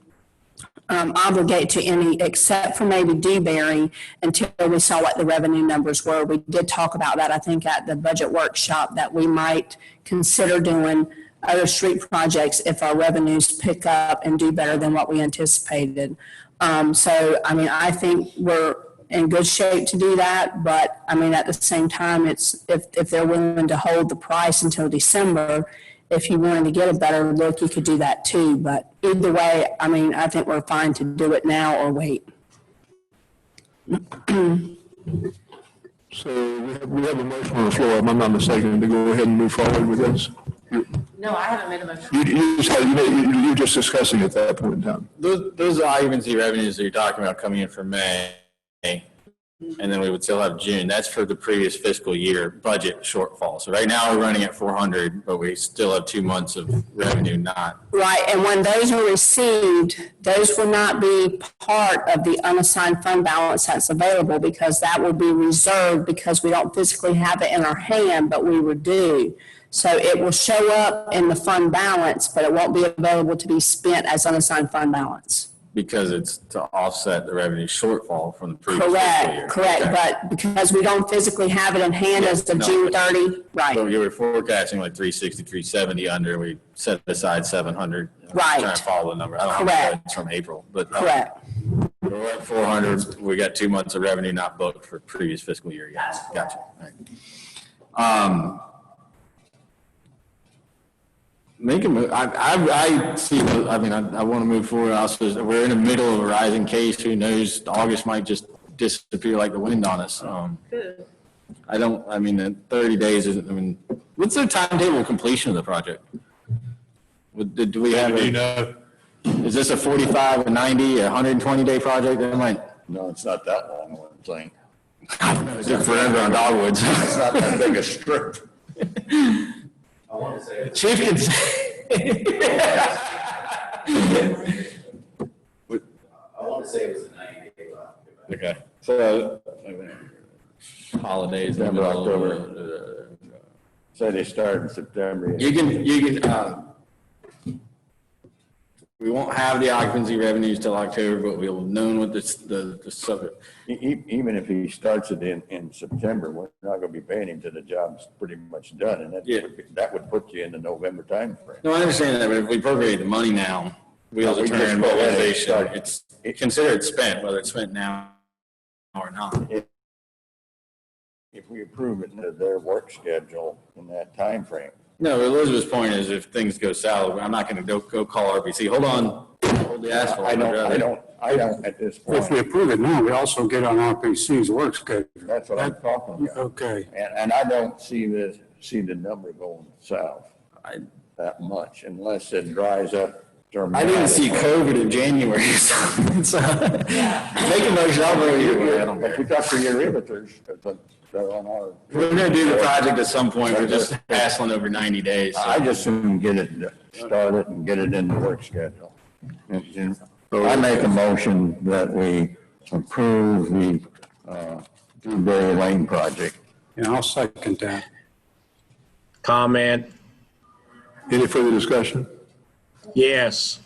Speaker 12: obligate to any except for maybe Dewberry until we saw what the revenue numbers were. We did talk about that, I think, at the budget workshop, that we might consider doing other street projects if our revenues pick up and do better than what we anticipated. So, I mean, I think we're in good shape to do that, but I mean, at the same time, it's if they're willing to hold the price until December, if you wanted to get a better look, you could do that too. But either way, I mean, I think we're fine to do it now or wait.
Speaker 2: So we have a motion on the floor, if I'm not mistaken, to go ahead and move forward with this.
Speaker 3: No, I haven't made a motion.
Speaker 2: You were just discussing at that point in time.
Speaker 7: Those occupancy revenues that you're talking about coming in for May, and then we would still have June. That's for the previous fiscal year budget shortfall. So right now we're running at 400, but we still have 2 months of revenue not.
Speaker 12: Right, and when those are received, those will not be part of the unassigned fund balance that's available, because that will be reserved because we don't physically have it in our hand, but we were due. So it will show up in the fund balance, but it won't be available to be spent as unassigned fund balance.
Speaker 7: Because it's to offset the revenue shortfall from the previous fiscal year.
Speaker 12: Correct,
Speaker 7: Okay.
Speaker 12: but because we don't physically have it in hand as of
Speaker 7: no,
Speaker 12: June
Speaker 7: but-
Speaker 12: 30, right.
Speaker 7: So you were forecasting like 360, 370 under, we set aside 700.
Speaker 12: Right.
Speaker 7: Trying to follow the number. I don't know if
Speaker 12: Correct.
Speaker 7: that's from April, but.
Speaker 12: Correct.
Speaker 7: We're at 400, we got 2 months of revenue not booked for previous fiscal year. Yes, gotcha. All right. Make a move. I see, I mean, I want to move forward. Also, we're in the middle of a rising case. Who knows? August might just disappear like the wind on us. I mean, 30 days isn't, I mean, what's the timetable of completion of the project? Do we have?
Speaker 10: Do you know?
Speaker 7: Is this a 45, a 90, a 120-day project? That might,
Speaker 1: No, it's not that long, I wouldn't think.
Speaker 7: is it forever on Dogwoods?
Speaker 1: It's not that big a strip.
Speaker 7: Chief can say.
Speaker 15: I want to say it was a 90-day.
Speaker 7: Okay, so holidays.
Speaker 1: September, October. Say they start in September.
Speaker 7: You can, we won't have the occupancy revenues till October, but we'll have known what the subject.
Speaker 1: Even if he starts it in September, we're not gonna be paying him till the job's pretty much done, and that would put you in the November timeframe.
Speaker 7: No, I understand that, but if we appropriate the money now, wheels
Speaker 1: No,
Speaker 7: are
Speaker 1: we just
Speaker 7: turning,
Speaker 1: go ahead and
Speaker 7: mobilization,
Speaker 1: start.
Speaker 7: it's considered spent, whether it's spent now or not.
Speaker 1: If we approve it into their work schedule in that timeframe.
Speaker 7: No, Elizabeth's point is if things go south, I'm not gonna go call RBC, hold on, hold the asphalt.
Speaker 1: I don't at this point.
Speaker 9: If we approve it now, we also get on RPC's work schedule.
Speaker 1: That's what I'm talking about.
Speaker 9: Okay.
Speaker 1: And I don't see the number going south that much unless it dries up.
Speaker 7: I didn't see COVID in January, so it's, make a motion, I'll vote either way. I don't care.
Speaker 1: But we talk to your realtors, they're on our.
Speaker 7: We're gonna do the project at some point, we're just hassling over 90 days. so.
Speaker 1: I just soon get it started and get it in the work schedule. And I make a motion that we approve the Dewberry Lane project.
Speaker 9: Yeah, I'll second that.
Speaker 16: Comment,
Speaker 2: Any further discussion?
Speaker 16: yes.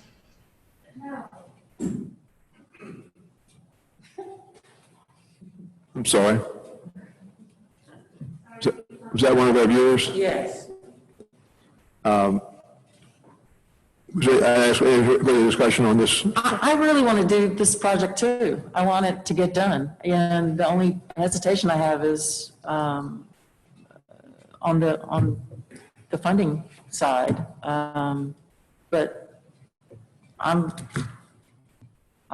Speaker 2: I'm sorry. Was that one of our viewers?
Speaker 3: Yes.
Speaker 2: Was there, I asked, any further discussion on this?
Speaker 3: I really want to do this project too. I want it to get done. And the only hesitation I have is on the funding side. But I'll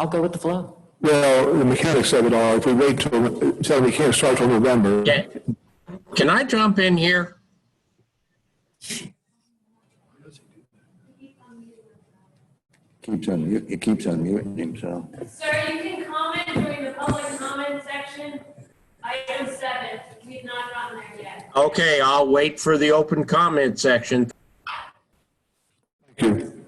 Speaker 3: go with the flow.
Speaker 2: Well, the mechanics of it are, if we wait till we can't start till November.
Speaker 16: Can I jump in here?
Speaker 1: It keeps unmuting himself.
Speaker 13: Sir, you can comment during the public comment section. Item 7, we've not gotten there yet.
Speaker 16: Okay, I'll wait for the open comment section.
Speaker 2: Thank you.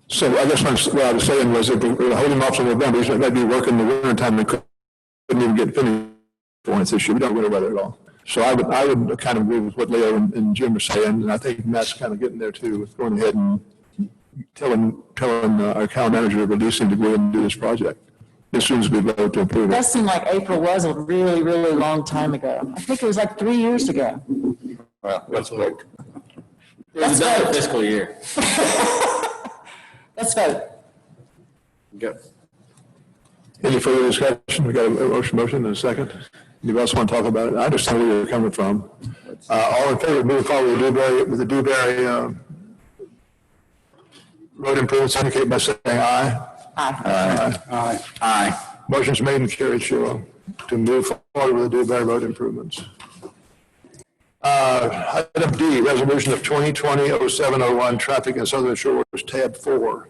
Speaker 2: So I guess what I was saying was if we were holding off till November, he's not be working in the winter time, we couldn't even get finished for this issue. We don't winter weather at all. So I would kind of agree with what Leo and Jim are saying, and I think Matt's kind of getting there too, with going ahead and telling our town manager, releasing to go ahead and do this project as soon as we vote to approve
Speaker 3: It
Speaker 2: it.
Speaker 3: does seem like April was a really, really long time ago. I think it was like 3 years ago.
Speaker 1: Well, let's vote.
Speaker 7: It's another fiscal year.
Speaker 3: Let's vote.
Speaker 7: Go.
Speaker 2: Any further discussion? We got a motion and a second. Anybody else want to talk about it? I understand where you're coming from. All in favor of moving forward with the Dewberry road improvements, indicate by saying aye.
Speaker 3: Aye.
Speaker 2: Aye. Aye. Motion's made and carried, Cheryl, to move forward with the Dewberry road improvements. Item D, resolution of 2020-0701, traffic in Southern Shores, tab 4.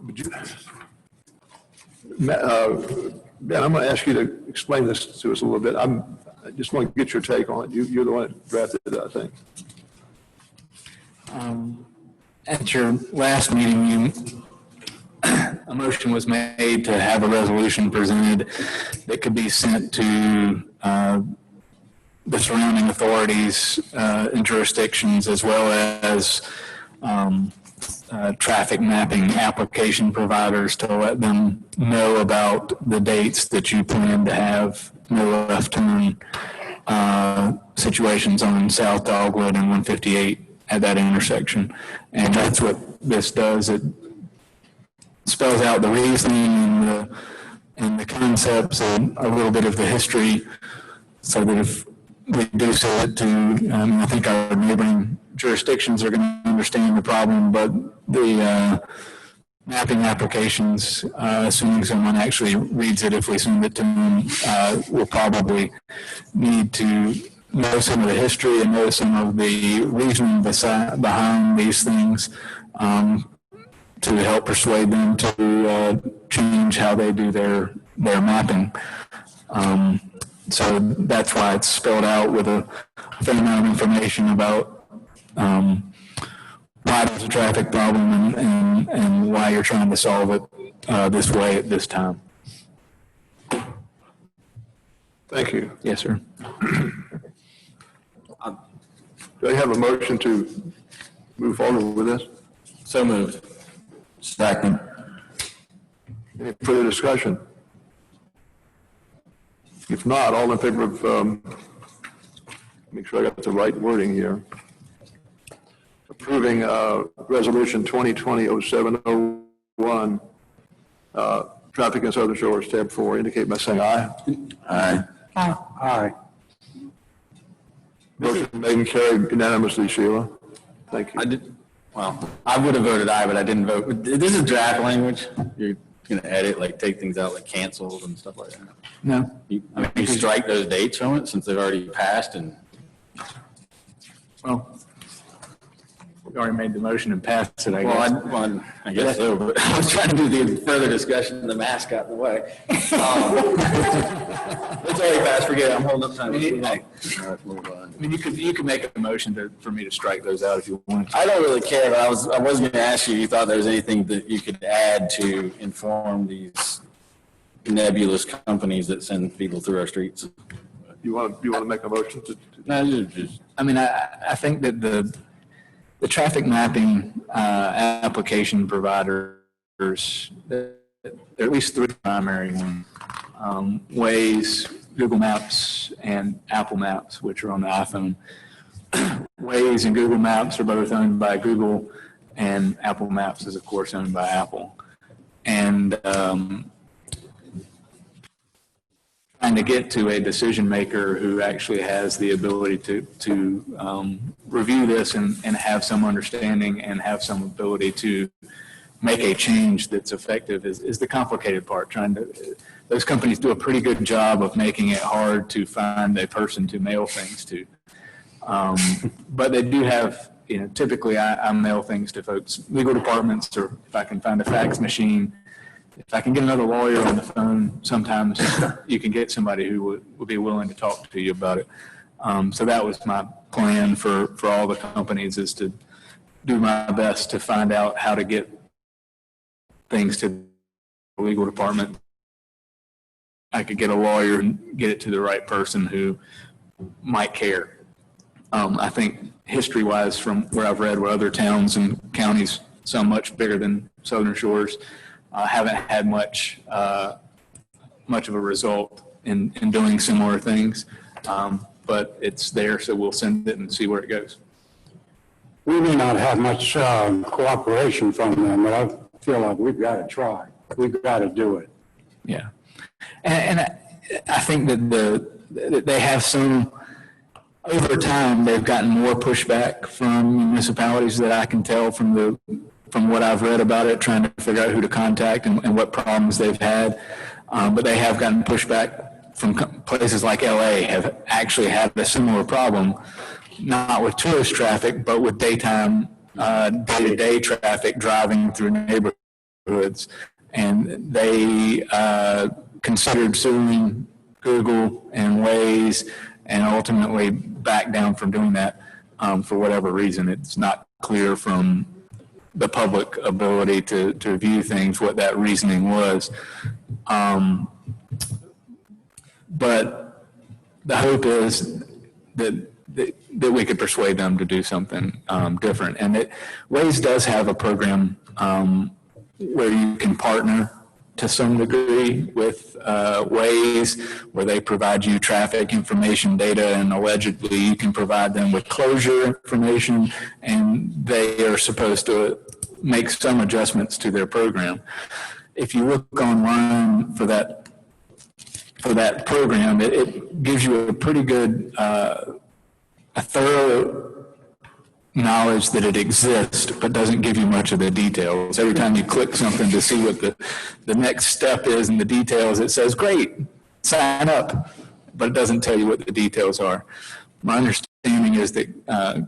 Speaker 2: Would you, Ben, I'm going to ask you to explain this to us a little bit. I just want to get your take on it. You're the one that drafted it, I think.
Speaker 14: At your last meeting, a motion was made to have a resolution presented that could be sent to the surrounding authorities and jurisdictions, as well as traffic mapping application providers, to let them know about the dates that you plan to have no left turn situations on South Dogwood and 158 at that intersection. And that's what this does. It spells out the reasoning and the concepts and a little bit of the history, so that if we do sell it to, I think our neighboring jurisdictions are going to understand the problem, but the mapping applications, assuming someone actually reads it, if we send it to them, will probably need to know some of the history and know some of the reasoning behind these things, to help persuade them to change how they do their mapping. So that's why it's spelled out with a fair amount of information about why there's a traffic problem and why you're trying to solve it this way at this time.
Speaker 2: Thank you.
Speaker 14: Yes, sir.
Speaker 2: Do I have a motion to move forward with this?
Speaker 15: So moved.
Speaker 1: Second.
Speaker 2: Any further discussion? If not, all in favor of, make sure I got the right wording here. Approving Resolution 2020-0701, Traffic in Southern Shores, tab 4, indicate by saying aye.
Speaker 1: Aye.
Speaker 9: Aye.
Speaker 2: Motion made and carried unanimously, Sheila. Thank you.
Speaker 15: Well, I would have voted aye, but I didn't vote. This is draft language. You're going to edit, like take things out like canceled and stuff like that.
Speaker 14: No.
Speaker 15: You strike those dates from it since they've already passed and.
Speaker 14: Well, we already made the motion and passed it, I guess.
Speaker 15: Well, I guess so, but I was trying to do the further discussion and the mask got in the way. It's already passed, forget it, I'm holding up time.
Speaker 14: I mean, you could make a motion for me to strike those out if you want.
Speaker 15: I don't really care, but I was going to ask you if thought there was anything that you could add to inform these nebulous companies that send people through our streets.
Speaker 2: You want to make a motion to?
Speaker 15: No, just.
Speaker 14: I mean, I think that the traffic mapping application providers, there are at least three primary ones. Waze, Google Maps, and Apple Maps, which are on the iPhone. Waze and Google Maps are both owned by Google, and Apple Maps is, of course, owned by Apple. And trying to get to a decision maker who actually has the ability to review this and have some understanding and have some ability to make a change that's effective is the complicated part. Those companies do a pretty good job of making it hard to find a person to mail things to. But they do have, typically I mail things to folks, legal departments, or if I can find a fax machine. If I can get another lawyer on the phone, sometimes you can get somebody who would be willing to talk to you about it. So that was my plan for all the companies, is to do my best to find out how to get things to the legal department. I could get a lawyer and get it to the right person who might care. I think history-wise, from where I've read where other towns and counties, some much bigger than Southern Shores, haven't had much of a result in doing similar things, but it's there, so we'll send it and see where it goes.
Speaker 9: We may not have much cooperation from them, but I feel like we've got to try. We've got to do it.
Speaker 14: Yeah, and I think that they have some. Over time, they've gotten more pushback from municipalities that I can tell from what I've read about it, trying to figure out who to contact and what problems they've had. But they have gotten pushback from places like LA, have actually had a similar problem, not with tourist traffic, but with daytime, day-to-day traffic driving through neighborhoods. And they considered suing Google and Waze, and ultimately backed down from doing that for whatever reason. It's not clear from the public ability to view things what that reasoning was. But the hope is that we could persuade them to do something different. And Waze does have a program where you can partner to some degree with Waze, where they provide you traffic information data, and allegedly you can provide them with closure information, and they are supposed to make some adjustments to their program. If you look online for that program, it gives you a pretty good, a thorough knowledge that it exists, but doesn't give you much of the details. Every time you click something to see what the next step is in the details, it says, great, sign up, but it doesn't tell you what the details are. My understanding is that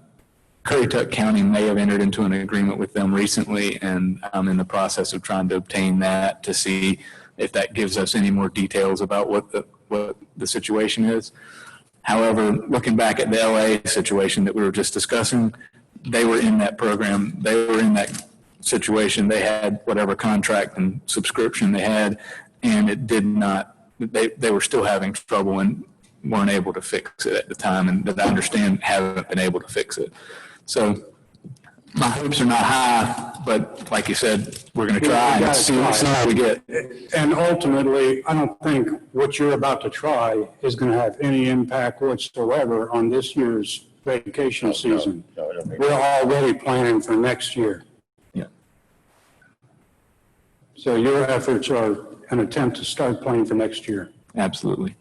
Speaker 14: Currituck County may have entered into an agreement with them recently, and I'm in the process of trying to obtain that to see if that gives us any more details about what the situation is. However, looking back at the LA situation that we were just discussing, they were in that program, they were in that situation, they had whatever contract and subscription they had, and it did not, they were still having trouble and weren't able to fix it at the time, and that I understand haven't been able to fix it. So my hopes are not high, but like you said, we're going to try and see how we get.
Speaker 9: And ultimately, I don't think what you're about to try is going to have any impact whatsoever on this year's vacation season. We're already planning for next year.
Speaker 14: Yeah.
Speaker 9: So your efforts are an attempt to start planning for next year.
Speaker 14: Absolutely.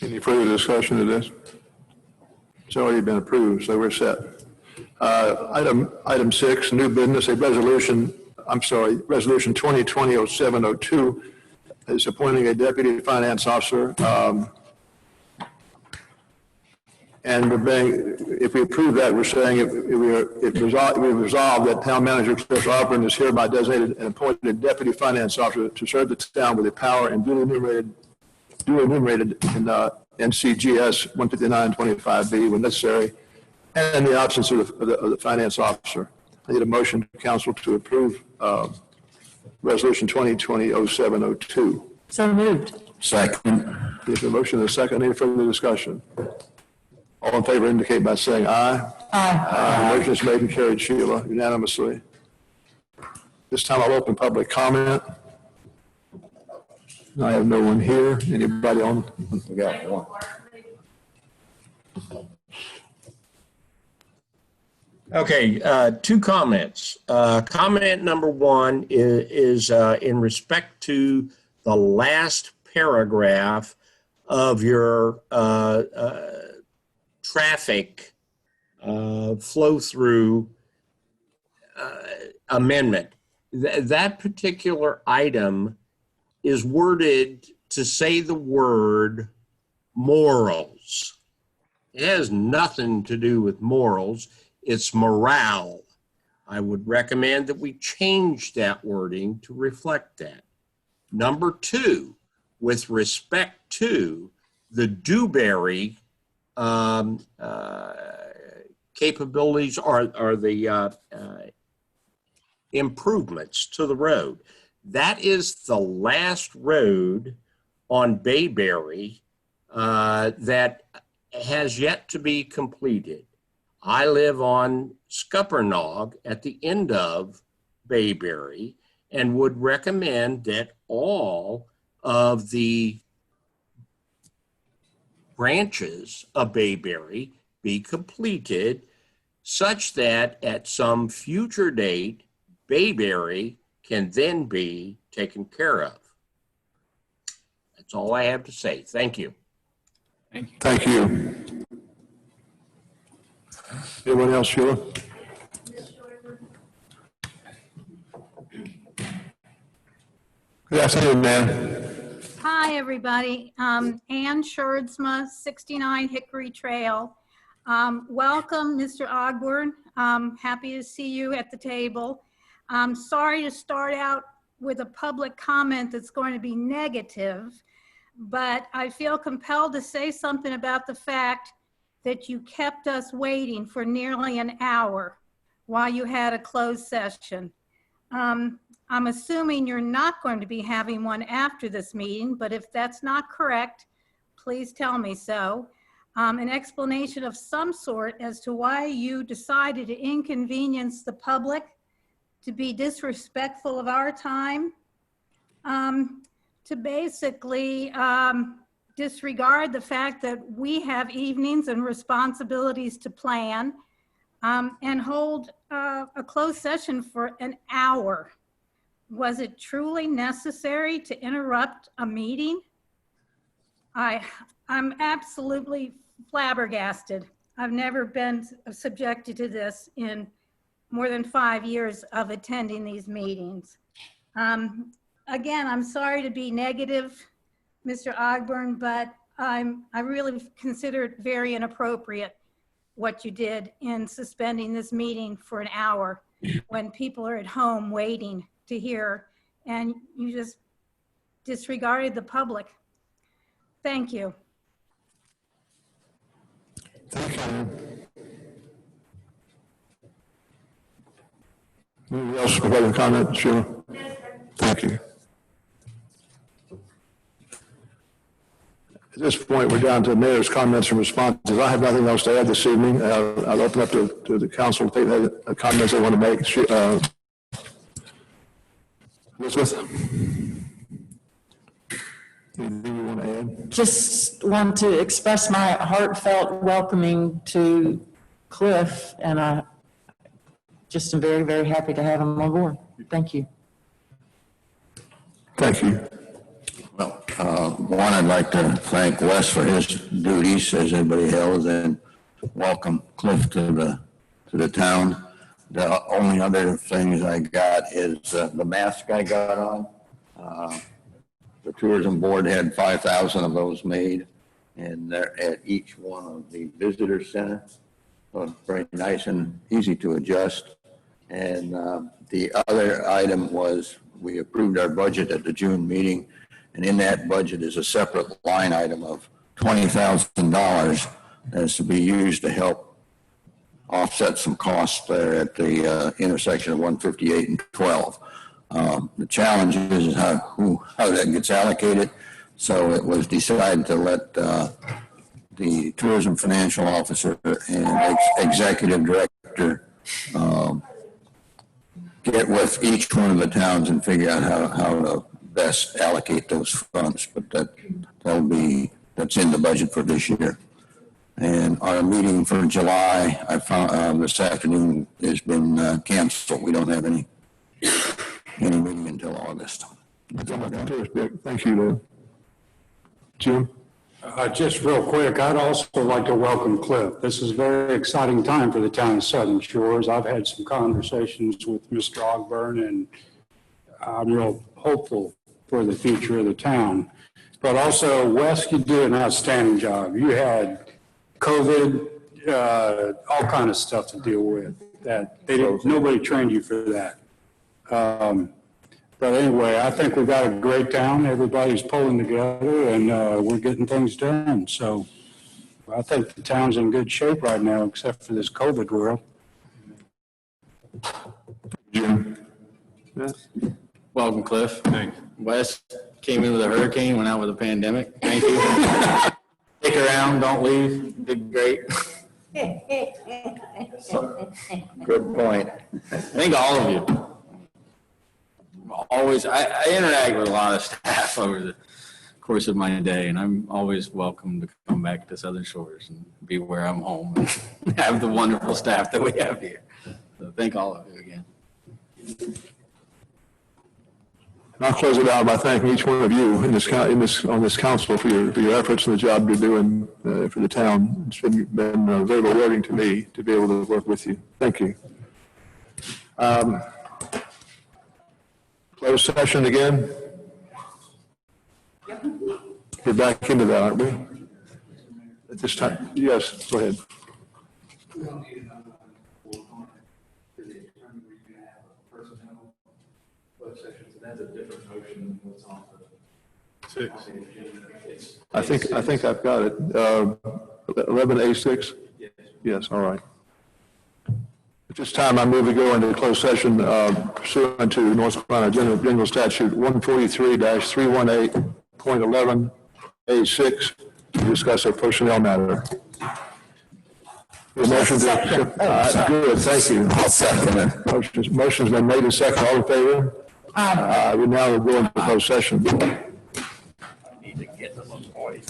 Speaker 2: Any further discussion of this? It's already been approved, so we're set. Item 6, new business, resolution 2020-0702 is appointing a deputy finance officer. And if we approve that, we're saying we resolve that town manager Cliff Alpern is hereby designated and appointed deputy finance officer to serve the town with the power and duly enumerated in NCGS 15925B when necessary, and in the absence of the finance officer. I need a motion to council to approve resolution 2020-0702.
Speaker 3: So moved.
Speaker 15: Second.
Speaker 2: There's a motion and a second. Any further discussion? All in favor indicate by saying aye.
Speaker 3: Aye.
Speaker 2: Motion is made and carried, Sheila, unanimously. This time I'll open public comment. I have no one here. Anybody on?
Speaker 1: We got one.
Speaker 16: Okay, two comments. Comment number one is in respect to the last paragraph of your traffic flow-through amendment. That particular item is worded to say the word morals. It has nothing to do with morals. It's morale. I would recommend that we change that wording to reflect that. Number two, with respect to the Dewberry capabilities or the improvements to the road. That is the last road on Bayberry that has yet to be completed. I live on Scuppernong at the end of Bayberry and would recommend that all of the branches of Bayberry be completed such that at some future date, Bayberry can then be taken care of. That's all I have to say. Thank you.
Speaker 2: Thank you. Anyone else, Sheila? Good afternoon, ma'am.
Speaker 17: Hi, everybody. Ann Scherdsma, 69 Hickory Trail. Welcome, Mr. Ogburn. Happy to see you at the table. I'm sorry to start out with a public comment that's going to be negative, but I feel compelled to say something about the fact that you kept us waiting for nearly an hour while you had a closed session. I'm assuming you're not going to be having one after this meeting, but if that's not correct, please tell me so. An explanation of some sort as to why you decided to inconvenience the public, to be disrespectful of our time, to basically disregard the fact that we have evenings and responsibilities to plan, and hold a closed session for an hour. Was it truly necessary to interrupt a meeting? I'm absolutely flabbergasted. I've never been subjected to this in more than 5 years of attending these meetings. Again, I'm sorry to be negative, Mr. Ogburn, but I really consider it very inappropriate what you did in suspending this meeting for an hour when people are at home waiting to hear, and you just disregarded the public. Thank you.
Speaker 2: Thank you. Anyone else regarding comment, Sheila? Thank you. At this point, we're down to the mayor's comments and responses. I have nothing else to add this evening. I'll open up to the council if they have comments they want to make. Elizabeth? Anything you want to add?
Speaker 3: Just want to express my heartfelt welcoming to Cliff, and I just am very, very happy to have him on board. Thank you.
Speaker 2: Thank you.
Speaker 1: Well, one, I'd like to thank Wes for his duties as everybody else, and welcome Cliff to the town. The only other things I got is the mask I got on. The tourism board had 5,000 of those made, and they're at each one of the visitor center. So it's very nice and easy to adjust. And the other item was we approved our budget at the June meeting, and in that budget is a separate line item of $20,000 that's to be used to help offset some costs there at the intersection of 158 and 12. The challenge is how that gets allocated. So it was decided to let the tourism financial officer and executive director get with each one of the towns and figure out how to best allocate those funds. But that's in the budget for this year. And our meeting for July, I found this afternoon, has been canceled. We don't have any meeting until August.
Speaker 2: Thank you, Jim.
Speaker 9: Just real quick, I'd also like to welcome Cliff. This is a very exciting time for the town of Southern Shores. I've had some conversations with Mr. Ogburn, and I'm real hopeful for the future of the town. But also, Wes, you do an outstanding job. You had COVID, all kind of stuff to deal with. Nobody trained you for that. But anyway, I think we've got a great town. Everybody's pulling together, and we're getting things done. So I think the town's in good shape right now, except for this COVID world.
Speaker 2: Jim?
Speaker 15: Welcome, Cliff.
Speaker 10: Thanks.
Speaker 15: Wes came in with a hurricane, went out with a pandemic. Thank you. Stick around, don't leave. Did great.
Speaker 1: Good point.
Speaker 15: I think all of you. Always, I interact with a lot of staff over the course of my day, and I'm always welcome to come back to Southern Shores and be where I'm home and have the wonderful staff that we have here. So thank all of you again.
Speaker 2: I'll close it out by thanking each one of you on this council for your efforts and the job you're doing for the town. It's been very rewarding to me to be able to work with you. Thank you. Closed session again. We're back into that, aren't we? At this time, yes, go ahead.
Speaker 18: That's a different motion than what's on
Speaker 10: Six.
Speaker 2: I think I've got it. 11A6?
Speaker 18: Yes.
Speaker 2: Yes, all right. At this time, I move to go into closed session pursuant to North Carolina General Statute 143-318.11A6 to discuss a personnel matter. The motion to, good, thank you.
Speaker 1: I'll second it.
Speaker 2: Motion's been made and seconded. All in favor? We now go into closed session.
Speaker 1: I need to get the little boys.